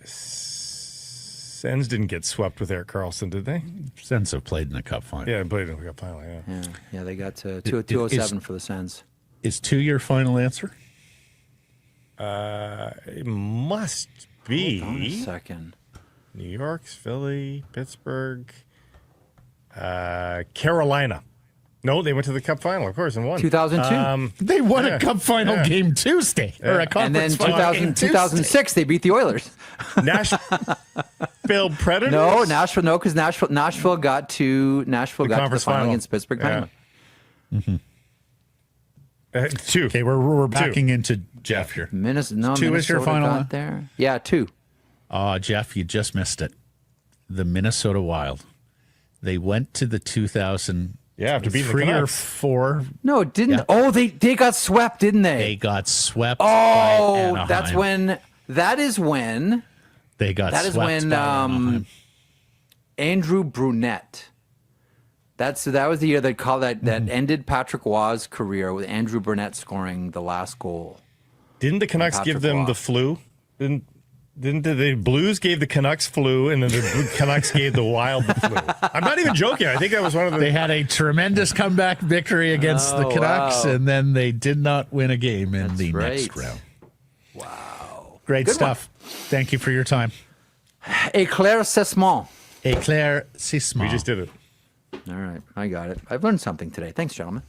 Sens didn't get swept with Erik Karlsson, did they? Sens have played in the Cup final. Yeah, played in the Cup final, yeah. Yeah, they got 207 for the Sens. Is 2 your final answer? It must be. Hold on a second. New York, Philly, Pittsburgh, Carolina. No, they went to the Cup final, of course, and won. 2002. They won a Cup final game Tuesday. Or a And then conference final game 2006, they beat the Oilers. Nashville Predators? No, Nashville. No, because Nashville got to the conference final final. against Pittsburgh Penguins. Two. Okay, we're backing into Jeff here. Minnesota 2 is your final got one? there. Yeah, 2. Jeff, you just missed it. The Minnesota Wild. They went to the 2000. Yeah, after beating the 3 or Canucks. 4. No, it didn't. Yeah. Oh, they got swept, didn't They they? got swept. By Oh, Anaheim. that is when they got that is swept when by Anaheim. Andrew Brunette. That was the year that ended Patrick Waugh's career with Andrew Brunette scoring the last goal. Didn't the Canucks Patrick give them Waugh. the flu? Didn't the Blues gave the Canucks flu, and then the Canucks gave the Wild the flu? I'm not even joking. I think that was one of the. They had a tremendous comeback victory against the Canucks, wow. and then they did not win a game in the right. next round. Wow. Great Good stuff. Thank you for your time. Éclaircissement. Éclaircissement. We just did it. All right, I got it. I've learned something today. Thanks, gentlemen.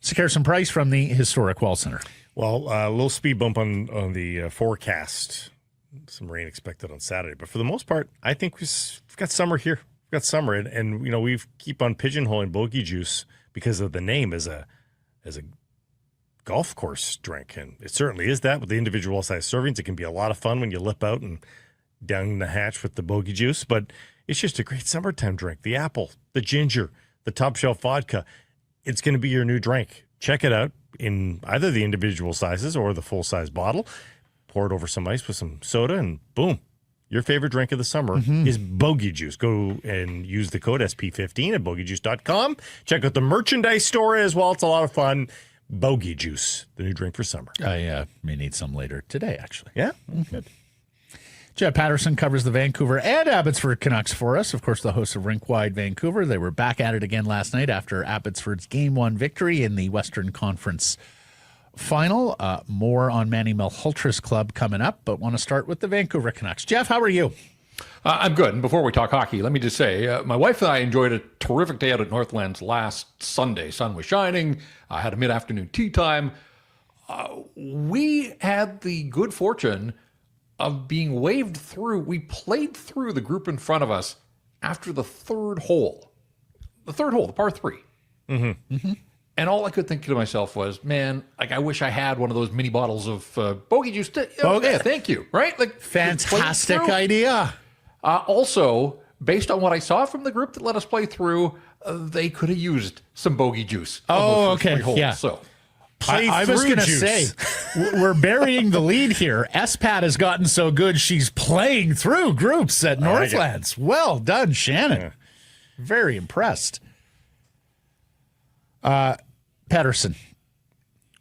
Sekerson Price from the Historic Wall Center. Well, a little speed bump on the forecast. Some rain expected on Saturday, but for the most part, I think we've got summer here. We've got summer, and you know we keep on pigeonholing bogey juice because of the name as a golf course drink, and it certainly is that with the individual size servings. It can be a lot of fun when you lip out and down the hatch with the bogey juice, but it's just a great summertime drink. The apple, the ginger, the top shelf vodka. It's going to be your new drink. Check it out in either the individual sizes or the full size bottle. Pour it over some ice with some soda, and boom, your favorite drink of the summer is bogey juice. Go and use the code SP15 at bogeyjuice.com. Check out the merchandise store as well. It's a lot of fun. Bogey juice, the new drink for summer. I may need some later today, actually. Yeah, good. Jeff Paterson covers the Vancouver and Abbotsford Canucks for us. Of course, the host of RinkWide Vancouver. They were back at it again last night after Abbotsford's Game 1 victory in the Western Conference Final. More on Manny Malholtra's club coming up, but want to start with the Vancouver Canucks. Jeff, how are you? I'm good. And before we talk hockey, let me just say, my wife and I enjoyed a terrific day out at Northlands last Sunday. Sun was shining. I had a mid-afternoon tea time. We had the good fortune of being waved through. We played through the group in front of us after the third hole. The third hole, the par 3. Mm-hmm. Mm-hmm. And all I could think to myself was, man, like I wish I had one of those mini bottles of bogey juice. Yeah, thank you. Right? Like Fantastic idea. Also, based on what I saw from the group that let us play through, they could have used some bogey juice. Oh, okay. Yeah. So I was going to say, we're burying the lead here. SPAT has gotten so good, she's playing through groups at Northlands. Well done, Shannon. Yeah. Very impressed. Pettersson.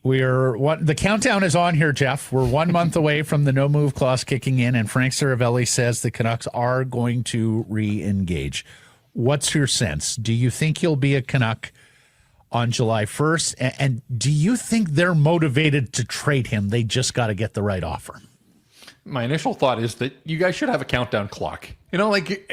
The countdown is on here, Jeff. We're 1 month away from the no move clause kicking in, and Frank Saravelli says the Canucks are going to re-engage. What's your sense? Do you think he'll be a Canuck on July 1st? And do you think they're motivated to trade him? They just got to get the right offer. My initial thought is that you guys should have a countdown clock. You know, like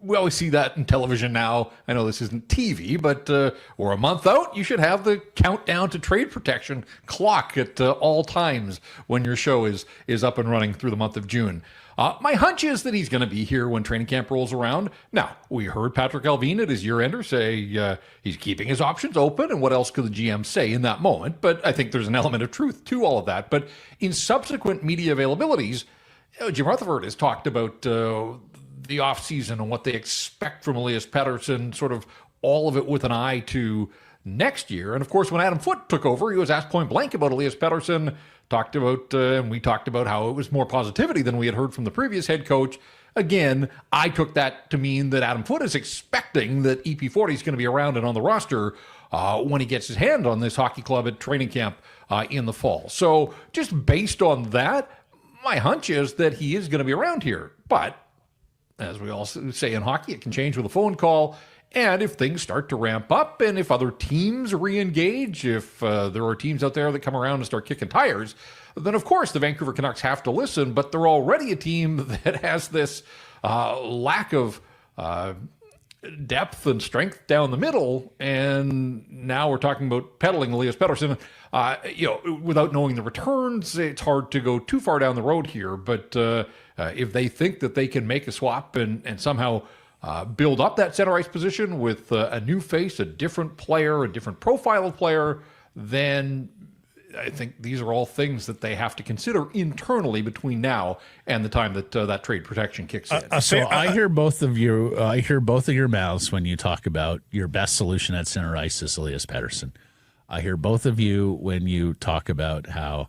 we always see that in television now. I know this isn't TV, but we're a month out. You should have the countdown to trade protection clock at all times when your show is up and running through the month of June. My hunch is that he's going to be here when training camp rolls around. Now, we heard Patrick Allvin at his year-ender say he's keeping his options open, and what else could the GM say in that moment? But I think there's an element of truth to all of that. But in subsequent media availabilities, Jim Rutherford has talked about the offseason and what they expect from Elias Pettersson, sort of all of it with an eye to next year. And of course, when Adam Foote took over, he was asked point blank about Elias Pettersson, and we talked about how it was more positivity than we had heard from the previous head coach. Again, I took that to mean that Adam Foote is expecting that EP40 is going to be around and on the roster when he gets his hand on this hockey club at training camp in the fall. So just based on that, my hunch is that he is going to be around here. But as we all say in hockey, it can change with a phone call. And if things start to ramp up, and if other teams re-engage, if there are teams out there that come around and start kicking tires, then of course the Vancouver Canucks have to listen. But they're already a team that has this lack of depth and strength down the middle, and now we're talking about peddling Elias Pettersson. Without knowing the returns, it's hard to go too far down the road here. But if they think that they can make a swap and somehow build up that center ice position with a new face, a different player, a different profile of player, then I think these are all things that they have to consider internally between now and the time that that trade protection kicks in. So I hear both of you. I hear both of your mouths when you talk about your best solution at center ice is Elias Pettersson. I hear both of you when you talk about how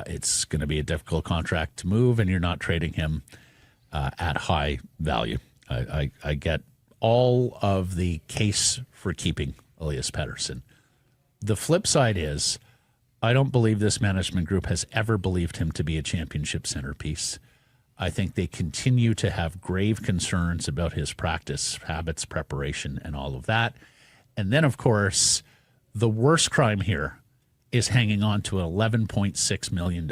it's going to be a difficult contract to move, and you're not trading him at high value. I get all of the case for keeping Elias Pettersson. The flip side is, I don't believe this management group has ever believed him to be a championship centerpiece. I think they continue to have grave concerns about his practice habits, preparation, and all of that. And then, of course, the worst crime here is hanging on to an $11.6 million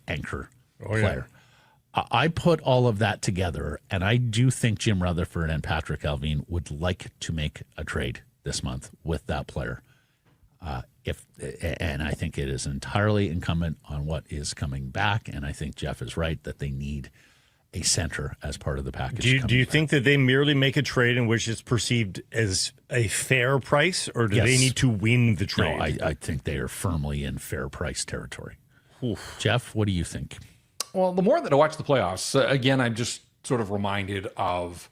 anchor player. I put all of that together, and I do think Jim Rutherford and Patrick Allvin would like to make a trade this month with that player. And I think it is entirely incumbent on what is coming back, and I think Jeff is right that they need a center as part of the package. Do you think that they merely make a trade in which it's perceived as a fair price, or do they need to win the trade? No, I think they are firmly in fair price territory. Oof. Jeff, what do you think? Well, the more that I watch the playoffs, again, I'm just sort of reminded of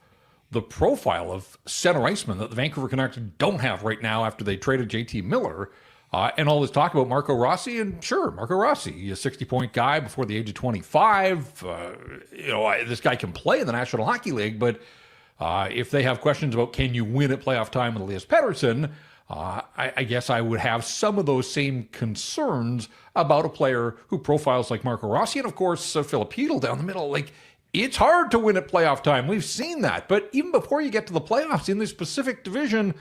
the profile of center icemen that the Vancouver Canucks don't have right now after they traded JT Miller. And all this talk about Marco Rossi, and sure, Marco Rossi, a 60-point guy before the age of 25. This guy can play in the National Hockey League, but if they have questions about can you win at playoff time with Elias Pettersson, I guess I would have some of those same concerns about a player who profiles like Marco Rossi, and of course, Philip Hedl down the middle. Like, it's hard to win at playoff time. We've seen that. But even before you get to the playoffs in this Pacific Division,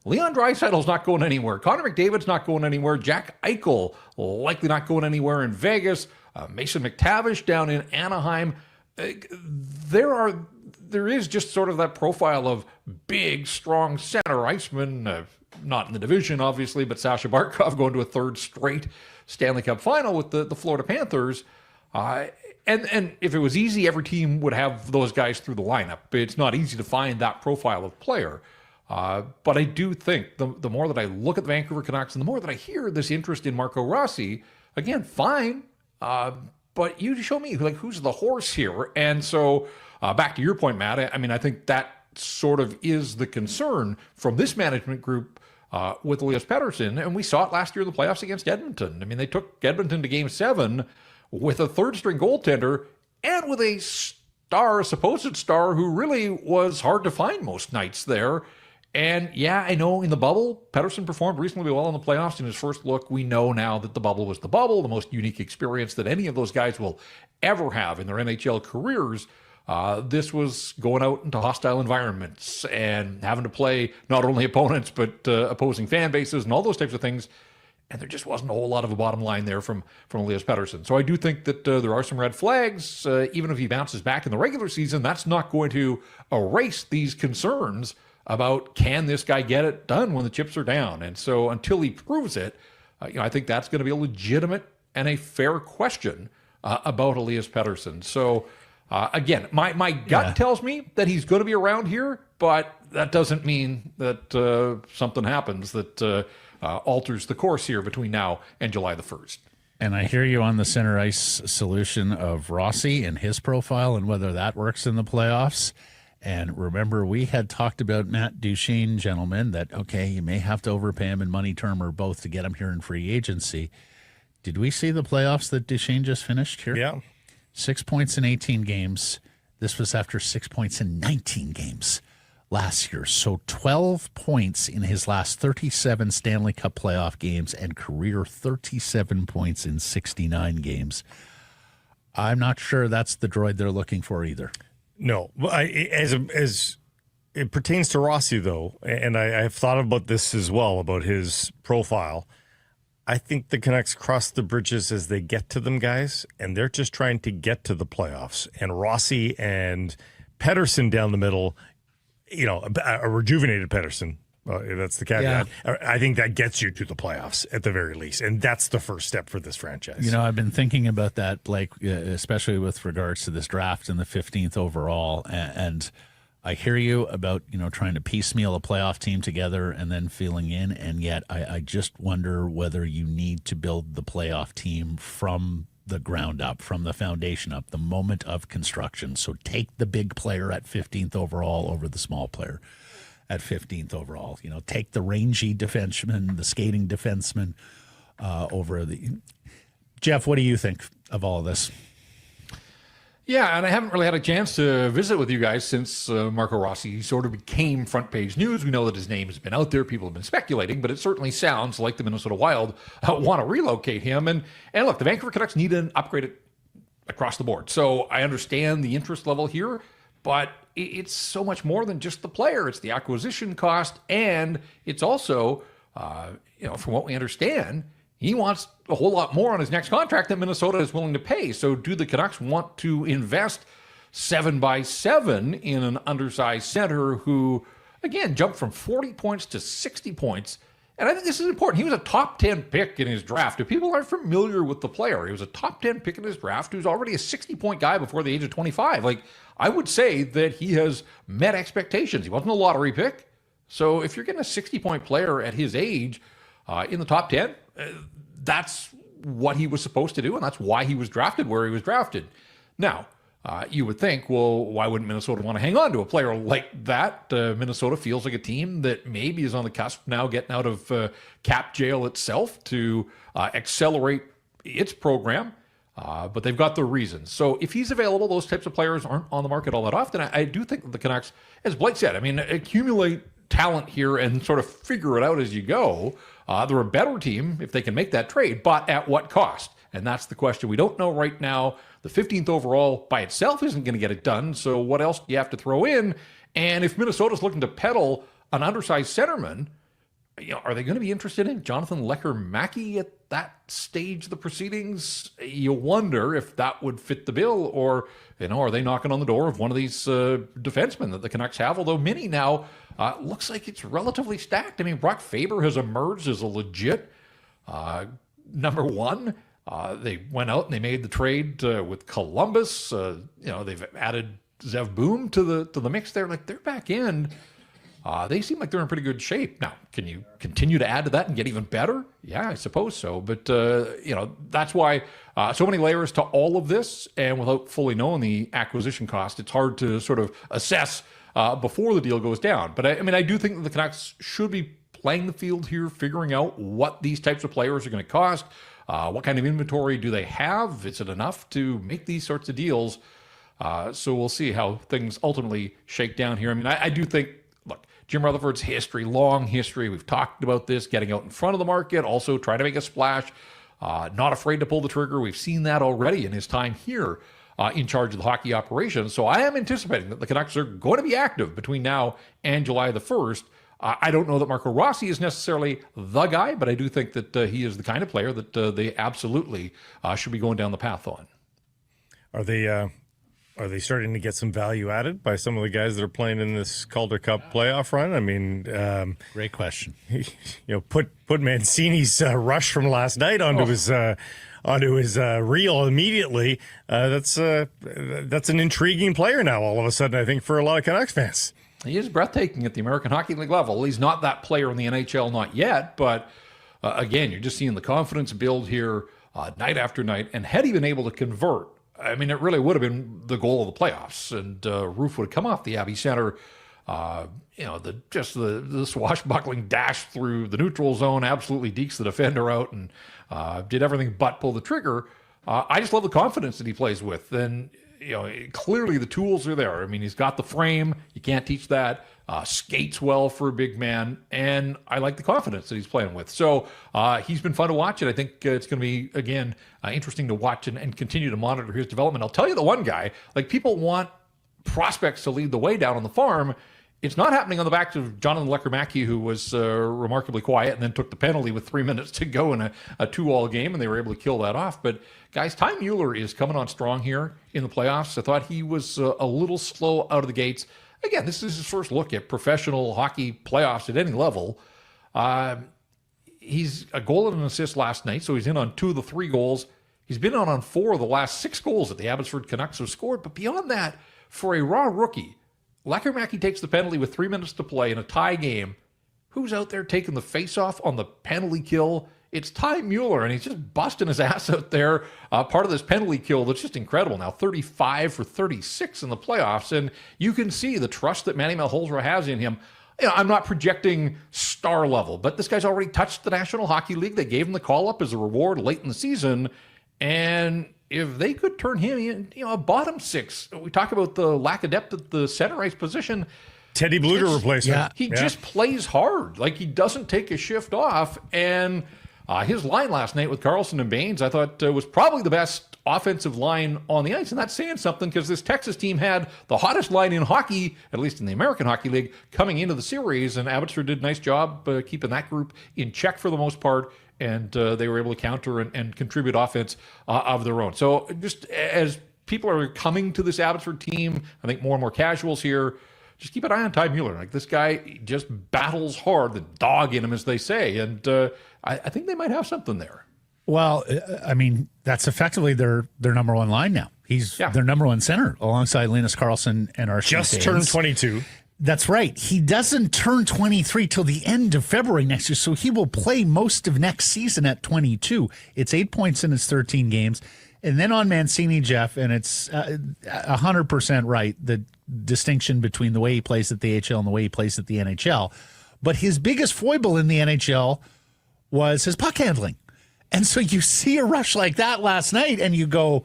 Leon Draisaitl's not going anywhere. Connor McDavid's not going anywhere. Jack Eichel likely not going anywhere in Vegas. Mason McTavish down in Anaheim. There is just sort of that profile of big, strong center iceman, not in the division, obviously, but Sasha Barkov going to a third straight Stanley Cup final with the Florida Panthers. And if it was easy, every team would have those guys through the lineup. It's not easy to find that profile of player. But I do think the more that I look at the Vancouver Canucks and the more that I hear this interest in Marco Rossi, again, fine. But you show me, like, who's the horse here? And so back to your point, Matt, I mean, I think that sort of is the concern from this management group with Elias Pettersson. And we saw it last year in the playoffs against Edmonton. I mean, they took Edmonton to Game 7 with a third-string goaltender and with a supposed star who really was hard to find most nights there. And yeah, I know in the bubble, Pettersson performed reasonably well in the playoffs in his first look. We know now that the bubble was the bubble, the most unique experience that any of those guys will ever have in their NHL careers. This was going out into hostile environments and having to play not only opponents, but opposing fan bases and all those types of things. and there just wasn't a whole lot of a bottom line there from Elias Pettersson. So I do think that there are some red flags. Even if he bounces back in the regular season, that's not going to erase these concerns about can this guy get it done when the chips are down. And so until he proves it, I think that's going to be a legitimate and a fair question about Elias Pettersson. So again, my gut tells me that he's going to be around here, but that doesn't mean that something happens that alters the course here between now and July the 1st. And I hear you on the center ice solution of Rossi and his profile and whether that works in the playoffs. And remember, we had talked about Matt Duchene, gentlemen, that, okay, you may have to overpay him in money term or both to get him here in free agency. Did we see the playoffs that Duchene just finished here? Yeah. 6 points in 18 games. This was after 6 points in 19 games last year. So 12 points in his last 37 Stanley Cup playoff games and career 37 points in 69 games. I'm not sure that's the droid they're looking for either. No, as it pertains to Rossi, though, and I've thought about this as well, about his profile, I think the Canucks cross the bridges as they get to them, guys, and they're just trying to get to the playoffs. And Rossi and Pettersson down the middle, a rejuvenated Pettersson, that's the caveat. Yeah. I think that gets you to the playoffs at the very least, and that's the first step for this franchise. I've been thinking about that, Blake, especially with regards to this draft and the 15th overall, and I hear you about, trying to piecemeal a playoff team together and then filling in, and yet I just wonder whether you need to build the playoff team from the ground up, from the foundation up, the moment of construction. So take the big player at 15th overall over the small player at 15th overall. Take the rangy defenseman, the skating defenseman over the... Jeff, what do you think of all of this? Yeah, and I haven't really had a chance to visit with you guys since Marco Rossi sort of became front page news. We know that his name has been out there. People have been speculating, but it certainly sounds like the Minnesota Wild want to relocate him. And look, the Vancouver Canucks need an upgrade across the board. So I understand the interest level here, but it's so much more than just the player. It's the acquisition cost, and it's also, from what we understand, he wants a whole lot more on his next contract than Minnesota is willing to pay. So do the Canucks want to invest 7x7 in an undersized center who, again, jumped from 40 points to 60 points? And I think this is important. He was a top 10 pick in his draft. If people aren't familiar with the player, he was a top 10 pick in his draft who's already a 60-point guy before the age of 25. I would say that he has met expectations. He wasn't a lottery pick. So if you're getting a 60-point player at his age in the top 10, that's what he was supposed to do, and that's why he was drafted where he was drafted. Now, you would think, well, why wouldn't Minnesota want to hang on to a player like that? Minnesota feels like a team that maybe is on the cusp now getting out of cap jail itself to accelerate its program, but they've got their reasons. So if he's available, those types of players aren't on the market all that often. I do think that the Canucks, as Blake said, accumulate talent here and sort of figure it out as you go. They're a better team if they can make that trade, but at what cost? And that's the question. We don't know right now. The 15th overall by itself isn't going to get it done, so what else do you have to throw in? And if Minnesota's looking to peddle an undersized centerman, are they going to be interested in Jonathan Lecker-Mackey at that stage of the proceedings? You wonder if that would fit the bill, or are they knocking on the door of one of these defensemen that the Canucks have? Although Minnie now looks like it's relatively stacked. Brock Faber has emerged as a legit number one. They went out and they made the trade with Columbus. They've added Zev Boom to the mix there. Like, their back end, they seem like they're in pretty good shape. Now, can you continue to add to that and get even better? Yeah, I suppose so. But, that's why so many layers to all of this. And without fully knowing the acquisition cost, it's hard to sort of assess before the deal goes down. But I do think that the Canucks should be playing the field here, figuring out what these types of players are going to cost. What kind of inventory do they have? Is it enough to make these sorts of deals? So we'll see how things ultimately shake down here. I do think, look, Jim Rutherford's history, long history, we've talked about this, getting out in front of the market, also try to make a splash, not afraid to pull the trigger. We've seen that already in his time here in charge of the hockey operations. So I am anticipating that the Canucks are going to be active between now and July the 1st. I don't know that Marco Rossi is necessarily the guy, but I do think that he is the kind of player that they absolutely should be going down the path on. Are they starting to get some value added by some of the guys that are playing in this Calder Cup playoff run? I mean, Great question. Put Mancini's rush from last night onto his reel immediately. That's an intriguing player now. All of a sudden, I think for a lot of Canucks fans. He is breathtaking at the American Hockey League level. He's not that player in the NHL, not yet, but again, you're just seeing the confidence build here night after night. And had he been able to convert, I mean, it really would have been the goal of the playoffs, and roof would have come off the Abbey Center. The swashbuckling dash through the neutral zone absolutely dekes the defender out and did everything but pull the trigger. I just love the confidence that he plays with. And clearly the tools are there. I mean, he's got the frame. You can't teach that. Skates well for a big man. And I like the confidence that he's playing with. So he's been fun to watch. And I think it's going to be, again, interesting to watch and continue to monitor his development. I'll tell you the one guy, like people want prospects to lead the way down on the farm. It's not happening on the backs of Jonathan Lecker-Mackey, who was remarkably quiet and then took the penalty with 3 minutes to go in a 2-all game, and they were able to kill that off. But, guys, Ty Mueller is coming on strong here in the playoffs. I thought he was a little slow out of the gates. Again, this is his first look at professional hockey playoffs at any level. He's a goal and an assist last night, so he's in on 2 of the 3 goals. He's been on 4 of the last 6 goals that the Abbotsford Canucks have scored. But beyond that, for a raw rookie, Lecker-Mackey takes the penalty with 3 minutes to play in a tie game. Who's out there taking the face-off on the penalty kill? It's Ty Mueller, and he's just busting his ass out there. Part of this penalty kill that's just incredible now, 35 for 36 in the playoffs. And you can see the trust that Manny Malhotra has in him. I'm not projecting star level, but this guy's already touched the National Hockey League. They gave him the call-up as a reward late in the season. And if they could turn him in, a bottom 6, we talk about the lack of depth at the center ice position. Teddy Bluter replacement. He just plays hard. Like, he doesn't take a shift off. And his line last night with Carlson and Baines, I thought was probably the best offensive line on the ice. And that's saying something, because this Texas team had the hottest line in hockey, at least in the American Hockey League, coming into the series. And Abbotsford did a nice job keeping that group in check for the most part. And they were able to counter and contribute offense of their own. So just as people are coming to this Abbotsford team, I think more and more casuals here, just keep an eye on Ty Mueller. Like, this guy just battles hard, the dog in him, as they say. And I think they might have something there. Well, I mean, that's effectively their number 1 line now. He's their number 1 center alongside Linus Karlsson and R.C. Just turned 22. That's right. He doesn't turn 23 till the end of February next year, so he will play most of next season at 22. It's 8 points in his 13 games. And then on Mancini, Jeff, and it's 100% right, the distinction between the way he plays at the AHL and the way he plays at the NHL. But his biggest foible in the NHL was his puck handling. And so you see a rush like that last night, and you go,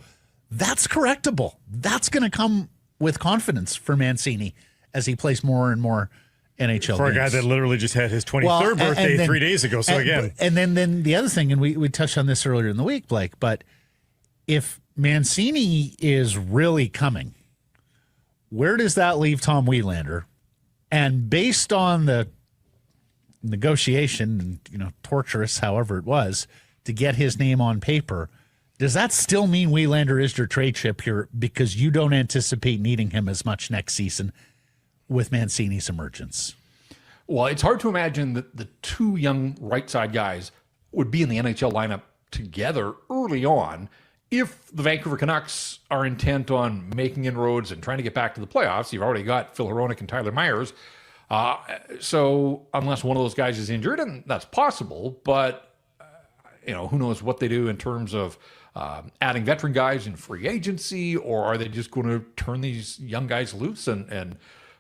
that's correctable. That's going to come with confidence for Mancini as he plays more and more NHL for games. a guy that literally just had his 23rd birthday then, 3 days ago. So and then the other thing, and we touched on this earlier in the week, Blake, but if Mancini is really coming, where does that leave Tom Wielander? And based on the negotiation, torturous, however it was, to get his name on paper, does that still mean Wielander is your trade chip here because you don't anticipate needing him as much next season with Mancini's emergence? Well, it's hard to imagine that the 2 young right side guys would be in the NHL lineup together early on if the Vancouver Canucks are intent on making inroads and trying to get back to the playoffs. You've already got Phil Hronek and Tyler Myers. So unless one of those guys is injured, and that's possible, but who knows what they do in terms of adding veteran guys in free agency, or are they just going to turn these young guys loose and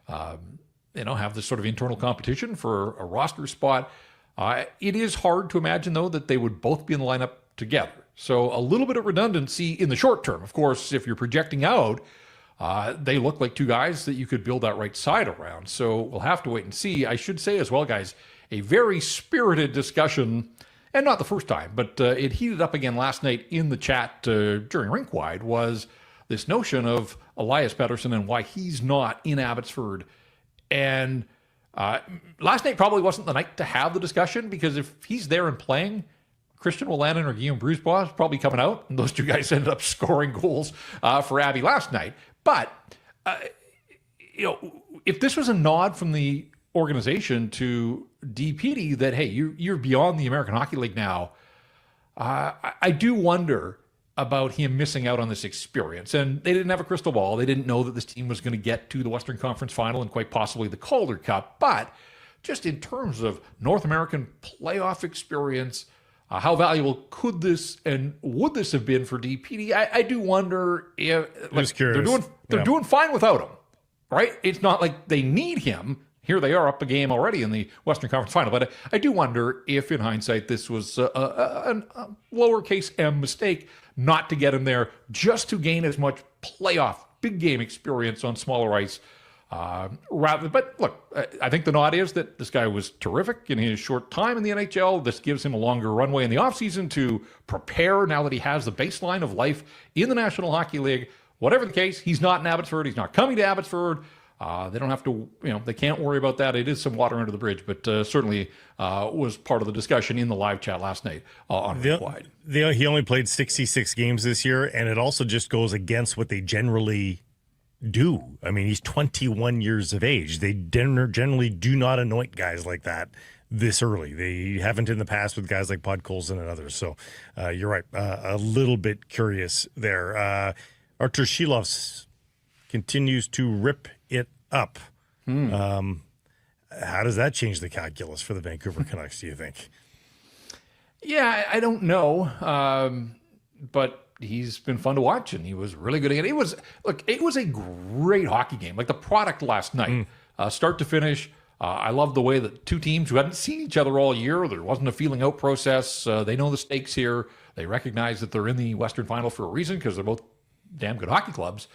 have this sort of internal competition for a roster spot? It is hard to imagine, though, that they would both be in the lineup together. So a little bit of redundancy in the short term. Of course, if you're projecting out, they look like 2 guys that you could build that right side around. So we'll have to wait and see. I should say as well, guys, a very spirited discussion, and not the first time, but it heated up again last night in the chat during RinkWide, was this notion of Elias Pettersson and why he's not in Abbotsford. And Last night probably wasn't the night to have the discussion, because if he's there and playing, Christian Wolanin or Guillaume Brisebois is probably coming out, and those two guys ended up scoring goals for Abby last night. But, if this was a nod from the organization to DPD that, hey, you're beyond the American Hockey League now, I do wonder about him missing out on this experience. And they didn't have a crystal ball. They didn't know that this team was going to get to the Western Conference Final and quite possibly the Calder Cup. But just in terms of North American playoff experience, how valuable could this and would this have been for DPD? I do wonder if they're doing fine without him, right? It's not like they need him. Here they are up a game already in the Western Conference Final. But I do wonder if, in hindsight, this was a lowercase m mistake not to get him there, just to gain as much playoff big game experience on smaller ice. But look, I think the nod is that this guy was terrific in his short time in the NHL. This gives him a longer runway in the offseason to prepare now that he has the baseline of life in the National Hockey League. Whatever the case, he's not in Abbotsford. He's not coming to Abbotsford. They don't have to, they can't worry about that. It is some water under the bridge, but certainly was part of the discussion in the live chat last night on RinkWide. He only played 66 games this year, and it also just goes against what they generally do. I mean, he's 21 years of age. They generally do not anoint guys like that this early. They haven't in the past with guys like Podkolzin and others. So you're right. A little bit curious there. Artur Shilovs continues to rip it up. How does that change the calculus for the Vancouver Canucks, do you think? Yeah, I don't know. But he's been fun to watch, and he was really good again. It was a great hockey game. Like the product last night, start to finish. I love the way that two teams who hadn't seen each other all year, there wasn't a feeling out process. They know the stakes here. They recognize that they're in the Western Final for a reason because they're both damn good hockey clubs.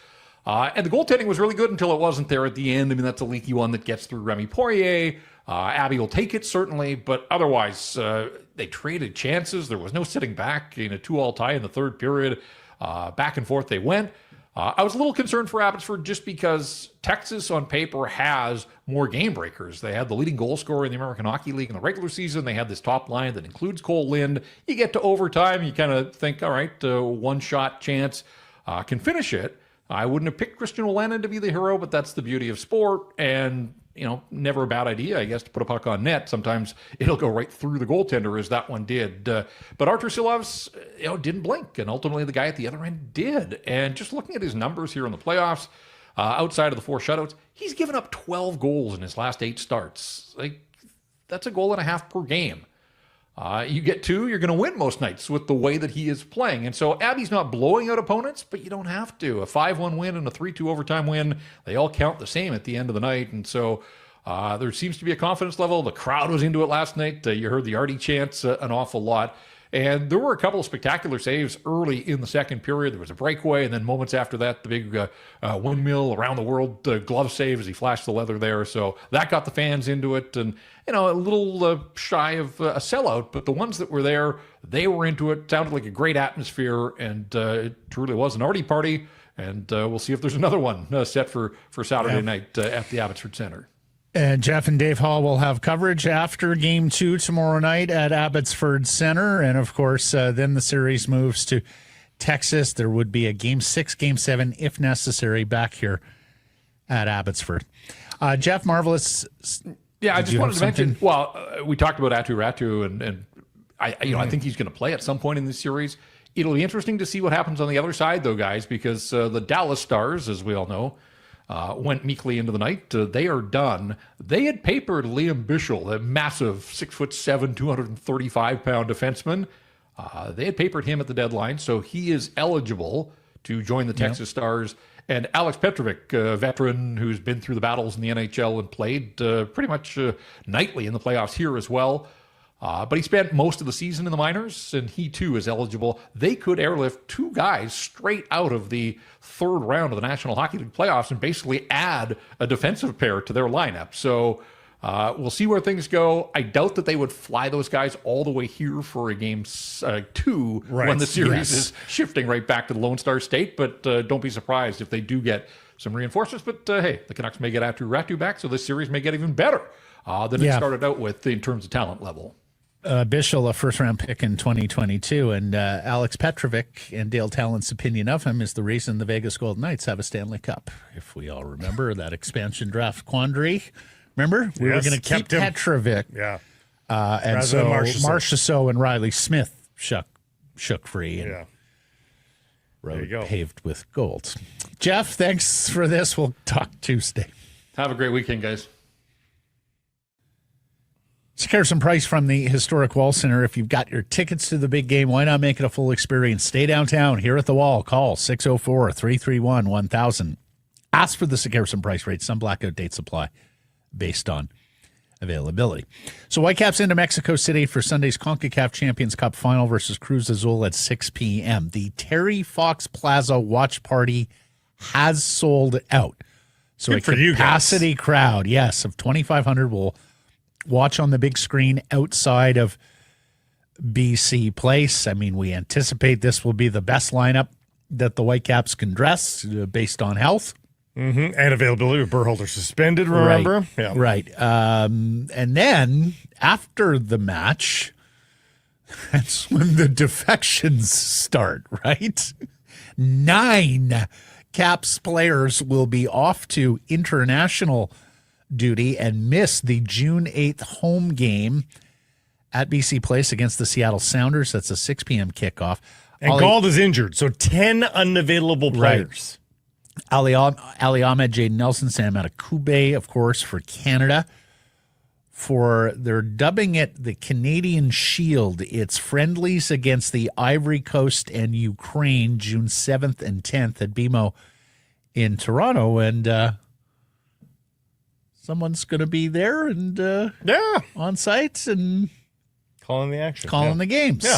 And the goaltending was really good until it wasn't there at the end. I mean, that's a leaky one that gets through Remy Poirier. Abby will take it, certainly, but otherwise, they traded chances. There was no sitting back in a 2-2 tie in the third period. Back and forth they went. I was a little concerned for Abbotsford just because Texas on paper has more game breakers. They had the leading goal scorer in the American Hockey League in the regular season. They had this top line that includes Cole Lind. You get to overtime, you kind of think, all right, one-shot chance, can finish it. I wouldn't have picked Christian Wolanin to be the hero, but that's the beauty of sport. And, never a bad idea, I guess, to put a puck on net. Sometimes it'll go right through the goaltender, as that one did. But Artur Shilovs, didn't blink. And ultimately, the guy at the other end did. And just looking at his numbers here in the playoffs, outside of the 4 shutouts, he's given up 12 goals in his last 8 starts. That's a goal and a half per game. You get 2, you're going to win most nights with the way that he is playing. And so Abby's not blowing out opponents, but you don't have to. A 5-1 win and a 3-2 overtime win, they all count the same at the end of the night. And so there seems to be a confidence level. The crowd was into it last night. You heard the Artie chants an awful lot. And there were a couple of spectacular saves early in the second period. There was a breakaway, and then moments after that, the big windmill around the world glove save as he flashed the leather there. So that got the fans into it. And, a little shy of a sellout, but the ones that were there, they were into it. Sounded like a great atmosphere, and it truly was an Artie party. And we'll see if there's another one set for Saturday night at the Abbotsford Center. And Jeff and Dave Hall will have coverage after Game 2 tomorrow night at Abbotsford Center. And, of course, then the series moves to Texas. There would be a Game 6, Game 7, if necessary, back here at Abbotsford. Jeff, marvelous. Yeah, I just wanted to mention, we talked about Aatu Räty, and I think he's going to play at some point in this series. It'll be interesting to see what happens on the other side, though, guys, because the Dallas Stars, as we all know, went meekly into the night. They are done. They had papered Liam Bichsel, a massive 6'7", 235-pound defenseman. They had papered him at the deadline, so he is eligible to join the Texas Stars. And Alex Petrovic, a veteran who's been through the battles in the NHL and played pretty much nightly in the playoffs here as well. But he spent most of the season in the minors, and he too is eligible. They could airlift 2 guys straight out of the third round of the National Hockey League playoffs and basically add a defensive pair to their lineup. So we'll see where things go. I doubt that they would fly those guys all the way here for a Game 2 when the series is shifting right back to the Lone Star State. But don't be surprised if they do get some reinforcements. But hey, the Canucks may get Ratu back, so this series may get even better than it started out with in terms of talent level. Bischel, a first-round pick in 2022, and Alex Petrovic, and Dale Talent's opinion of him is the reason the Vegas Golden Knights have a Stanley Cup. If we all remember that expansion draft quandary, remember? We were going to keep Petrovic. Yeah. And rather so than Marchessault and Riley Smith shook free and road paved with gold. Jeff, thanks for this. We'll talk Tuesday. Have a great weekend, guys. Secure some price from the Historic Wall Center. If you've got your tickets to the big game, why not make it a full experience? Stay downtown here at the Wall. Call 604-331-1000. Ask for the Secure some price rate. Some blackout date supply based on availability. So Whitecaps into Mexico City for Sunday's CONCACAF Champions Cup Final versus Cruz Azul at 6 p.m. The Terry Fox Plaza watch party has sold out. So Good a for you guys. capacity crowd, yes, of 2,500 will watch on the big screen outside of BC Place. I mean, we anticipate this will be the best lineup that the Whitecaps can dress based on health. Mm-hmm. And availability. Berhalter suspended, remember? Right. Yeah. Right. And then after the match, that's when the defections start, right? 9 Caps players will be off to international duty and miss the June 8th home game at BC Place against the Seattle Sounders. That's a 6 p.m. kickoff. And Gauld is injured, so 10 unavailable players. Ali Ahmed, Jaden Nelson, Sam Atakube, of course, for Canada. They're dubbing it the Canadian Shield. It's friendlies against the Ivory Coast and Ukraine, June 7th and 10th at BMO in Toronto. And someone's going to be there and on site and calling the action, calling the games. Yeah,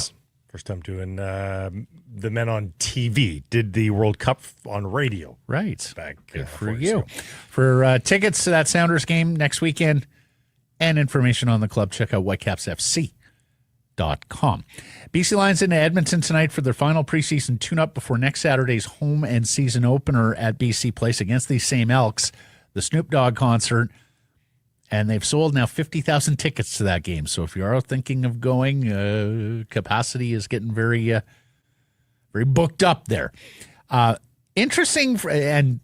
first time doing the men on TV. Did the World Cup on radio. Right, back good for you. For tickets to that Sounders game next weekend and information on the club, check out whitecapsfc.com. BC Lions into Edmonton tonight for their final preseason tune-up before next Saturday's home and season opener at BC Place against these same Elks. The Snoop Dogg concert, and they've sold now 50,000 tickets to that game. So if you are thinking of going, capacity is getting very booked up there. Interesting, and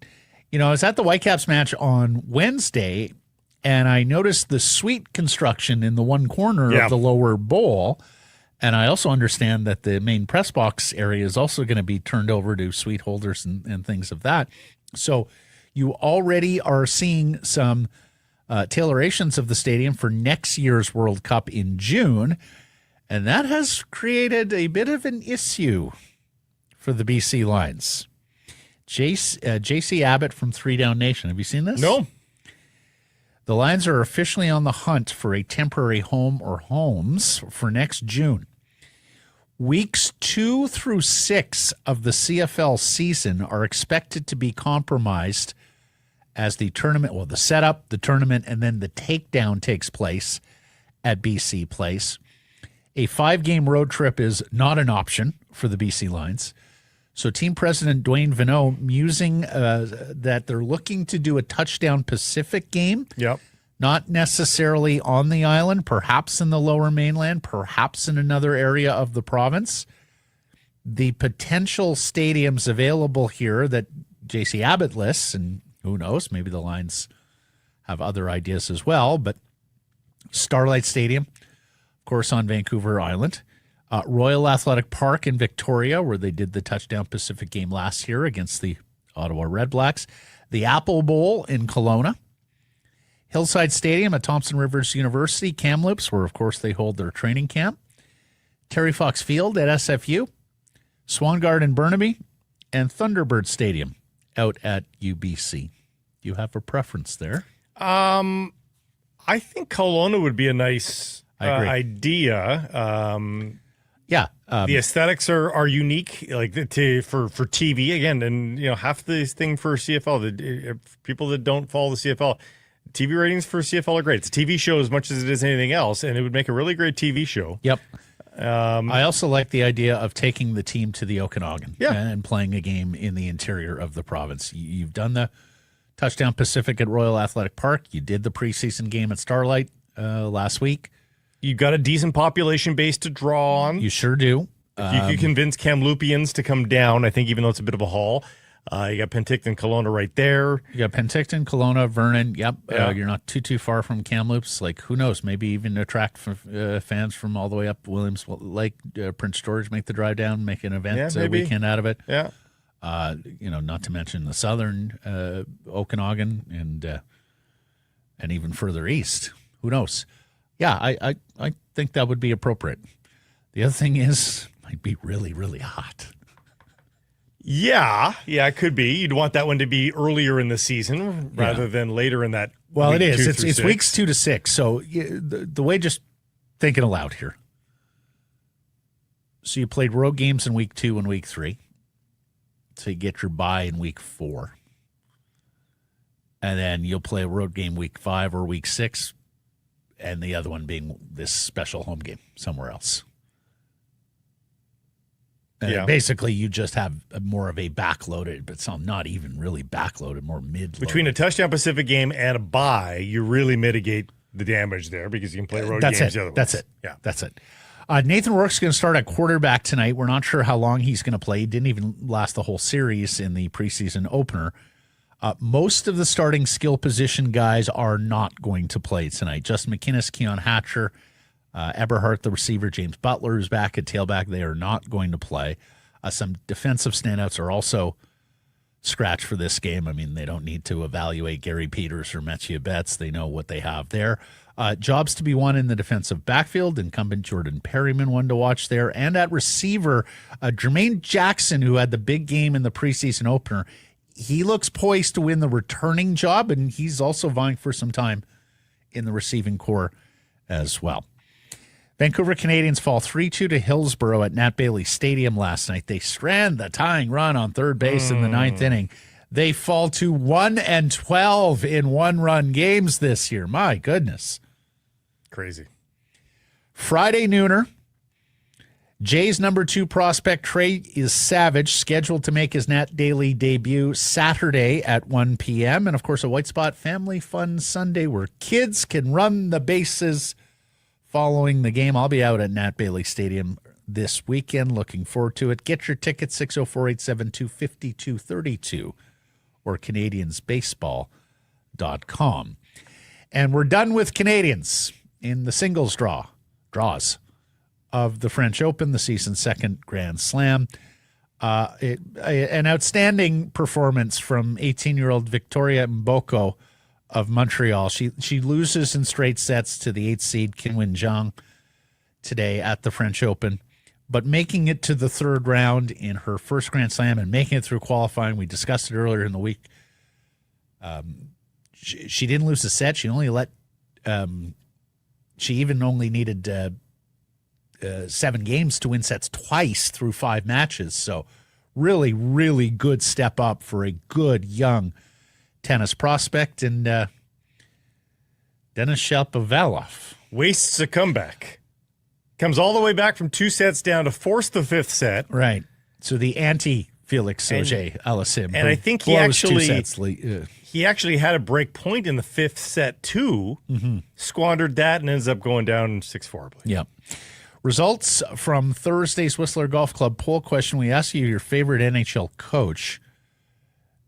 I was at the Whitecaps match on Wednesday, and I noticed the suite construction in the one corner of the lower bowl, and I also understand that the main press box area is also going to be turned over to suite holders and things of that. So you already are seeing some tailorations of the stadium for next year's World Cup in June, and that has created a bit of an issue for the BC Lions. JC Abbott from 3 Down Nation. Have you seen this? No. The Lions are officially on the hunt for a temporary home or homes for next June. Weeks 2 through 6 of the CFL season are expected to be compromised as the tournament, the setup, the tournament, and then the takedown takes place at BC Place. A 5-game road trip is not an option for the BC Lions. So team president Dwayne Vinneau musing that they're looking to do a Touchdown Pacific game. Yep. Not necessarily on the island, perhaps in the Lower Mainland, perhaps in another area of the province. The potential stadiums available here that JC Abbott lists, and who knows, maybe the Lions have other ideas as well, but Starlight Stadium, of course, on Vancouver Island. Royal Athletic Park in Victoria, where they did the Touchdown Pacific game last year against the Ottawa Redblacks. The Apple Bowl in Kelowna. Hillside Stadium at Thompson Rivers University, Kamloops, where, of course, they hold their training camp. Terry Fox Field at SFU. Swangard in Burnaby. And Thunderbird Stadium out at UBC. Do you have a preference there? I think Kelowna would be a nice idea. The aesthetics are unique, like for TV again, and half this thing for CFL. The people that don't follow the CFL, TV ratings for CFL are great. It's a TV show as much as it is anything else, and it would make a really great TV show. Yep. I also like the idea of taking the team to the Okanagan and playing a game in the interior of the province. You've done the Touchdown Pacific at Royal Athletic Park. You did the preseason game at Starlight last week. You got a decent population base to draw on. You sure do. If you could convince Kamloopians to come down, I think, even though it's a bit of a haul. You got Penticton, Kelowna right there. You got Penticton, Kelowna, Vernon. Yep. You're not too far from Kamloops. Like, who knows? Maybe even attract fans from all the way up Williams Lake, Prince George, make the drive down, make an event weekend out of it. Yeah. Not to mention the southern Okanagan and even further east. Who knows? Yeah, I think that would be appropriate. The other thing is, it might be really, really hot. Yeah, it could be. You'd want that one to be earlier in the season rather than later in that. Well, week it is. 2 It's through 6. weeks 2 to 6. So the way, just thinking aloud here. So you played road games in week 2 and week 3. So you get your bye in week 4. And then you'll play a road game week 5 or week 6, and the other one being this special home game somewhere else. And basically, you just have more of a backloaded, but some not even really backloaded, more mid-loaded. Between a Touchdown Pacific game and a bye, you really mitigate the damage there because you can play road games the other ways. That's it. Yeah. That's it. Nathan Rourke's going to start at quarterback tonight. We're not sure how long he's going to play. He didn't even last the whole series in the preseason opener. Most of the starting skill position guys are not going to play tonight. Justin McInnes, Keon Hatcher, Eberhardt, the receiver, James Butler is back at tailback. They are not going to play. Some defensive standouts are also scratched for this game. I mean, they don't need to evaluate Gary Peters or Mathieu Betts. They know what they have there. Jobs to be won in the defensive backfield. Incumbent Jordan Perryman, one to watch there. And at receiver, Jermaine Jackson, who had the big game in the preseason opener, he looks poised to win the returning job, and he's also vying for some time in the receiving core as well. Vancouver Canadians fall 3-2 to Hillsborough at Nat Bailey Stadium last night. They strand the tying run on third base in the ninth inning. They fall to 1-12 in one-run games this year. My goodness. Crazy. Friday nooner. Jays number 2 prospect Trey is Savage, scheduled to make his Nat Daily debut Saturday at 1 p.m. And, of course, a White Spot Family Fun Sunday where kids can run the bases following the game. I'll be out at Nat Bailey Stadium this weekend. Looking forward to it. Get your tickets, 604-872-5232 or CanadiansBaseball.com. And we're done with Canadians in the singles draws of the French Open, the season's second Grand Slam. An outstanding performance from 18-year-old Victoria Mboko of Montreal. She loses in straight sets to the 8th seed Qinwen Zhang today at the French Open, but making it to the third round in her first Grand Slam and making it through qualifying. We discussed it earlier in the week. She didn't lose a set. She only she even only needed 7 games to win sets twice through 5 matches. So really, really good step up for a good young tennis prospect. And Denis Shapovalov wastes a comeback. Comes all the way back from 2 sets down to force the 5th set. Right. So the anti-Felix Auger-Aliassime. And I think he actually had a break point in the 5th set too. Mm-hmm. Squandered that and ends up going down 6-4. Yeah. Results from Thursday's Whistler Golf Club poll question. We asked you your favorite NHL coach.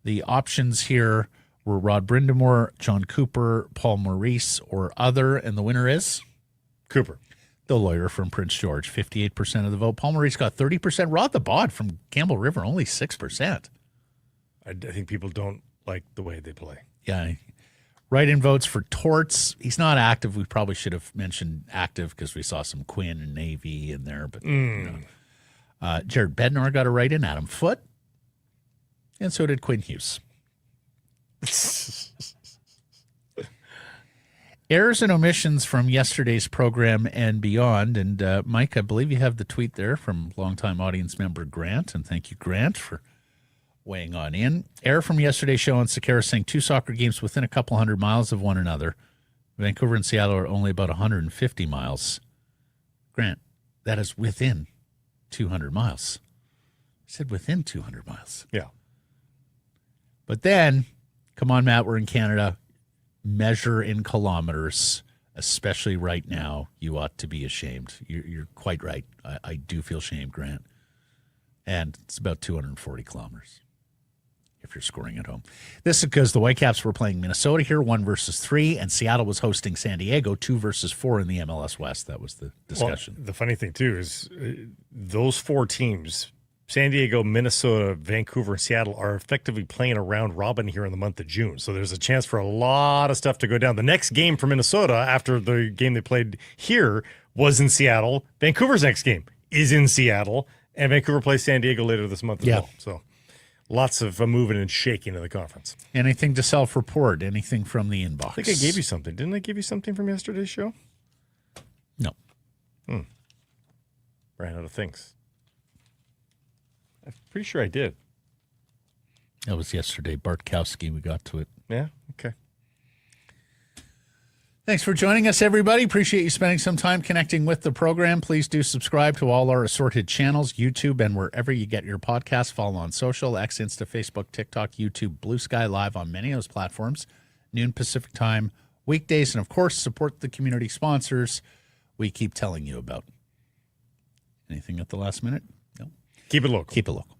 The options here were Rod Brindamore, John Cooper, Paul Maurice, or other, and the winner is? Cooper. The lawyer from Prince George, 58% of the vote. Paul Maurice got 30%. Rod the Bod from Campbell River, only 6%. I think people don't like the way they play. Yeah. Write-in votes for Torts. He's not active. We probably should have mentioned active because we saw some Quinn and Navy in there. But Jared Bednar got a write-in. Adam Foote. And so did Quinn Hughes. Errors and omissions from yesterday's program and beyond. And Mike, I believe you have the tweet there from longtime audience member Grant. And thank you, Grant, for weighing on in. Error from yesterday's show on Sakara saying 2 soccer games within a couple hundred miles of one another. Vancouver and Seattle are only about 150 miles. Grant, that is within 200 miles. I said within 200 miles. Yeah. But then Come on, Matt, we're in Canada. Measure in kilometers, especially right now. You ought to be ashamed. You're quite right. I do feel shame, Grant. And it's about 240 kilometers if you're scoring at home. This is because the Whitecaps were playing Minnesota here, 1-3, and Seattle was hosting San Diego, 2-4 in the MLS West. That was the discussion. Well, the funny thing, too, is those 4 teams, San Diego, Minnesota, Vancouver, and Seattle, are effectively playing a round robin here in the month of June. So there's a chance for a lot of stuff to go down. The next game for Minnesota after the game they played here was in Seattle. Vancouver's next game is in Seattle, and Vancouver plays San Diego later this month as well. So lots of moving and shaking in the conference. Anything to self-report? Anything from the inbox? I think I gave you something. Didn't I give you something from yesterday's show? No. Ran out of things. I'm pretty sure I did. That was yesterday. Bartkowski, we got to it. Yeah? Okay. Thanks for joining us, everybody. Appreciate you spending some time connecting with the program. Please do subscribe to all our assorted channels, YouTube, and wherever you get your podcasts. Follow on social, X, Insta, Facebook, TikTok, YouTube, Blue Sky Live on many of those platforms. Noon Pacific time, weekdays. And, of course, support the community sponsors we keep telling you about. Anything at the last minute? No. Keep it local. Keep it local.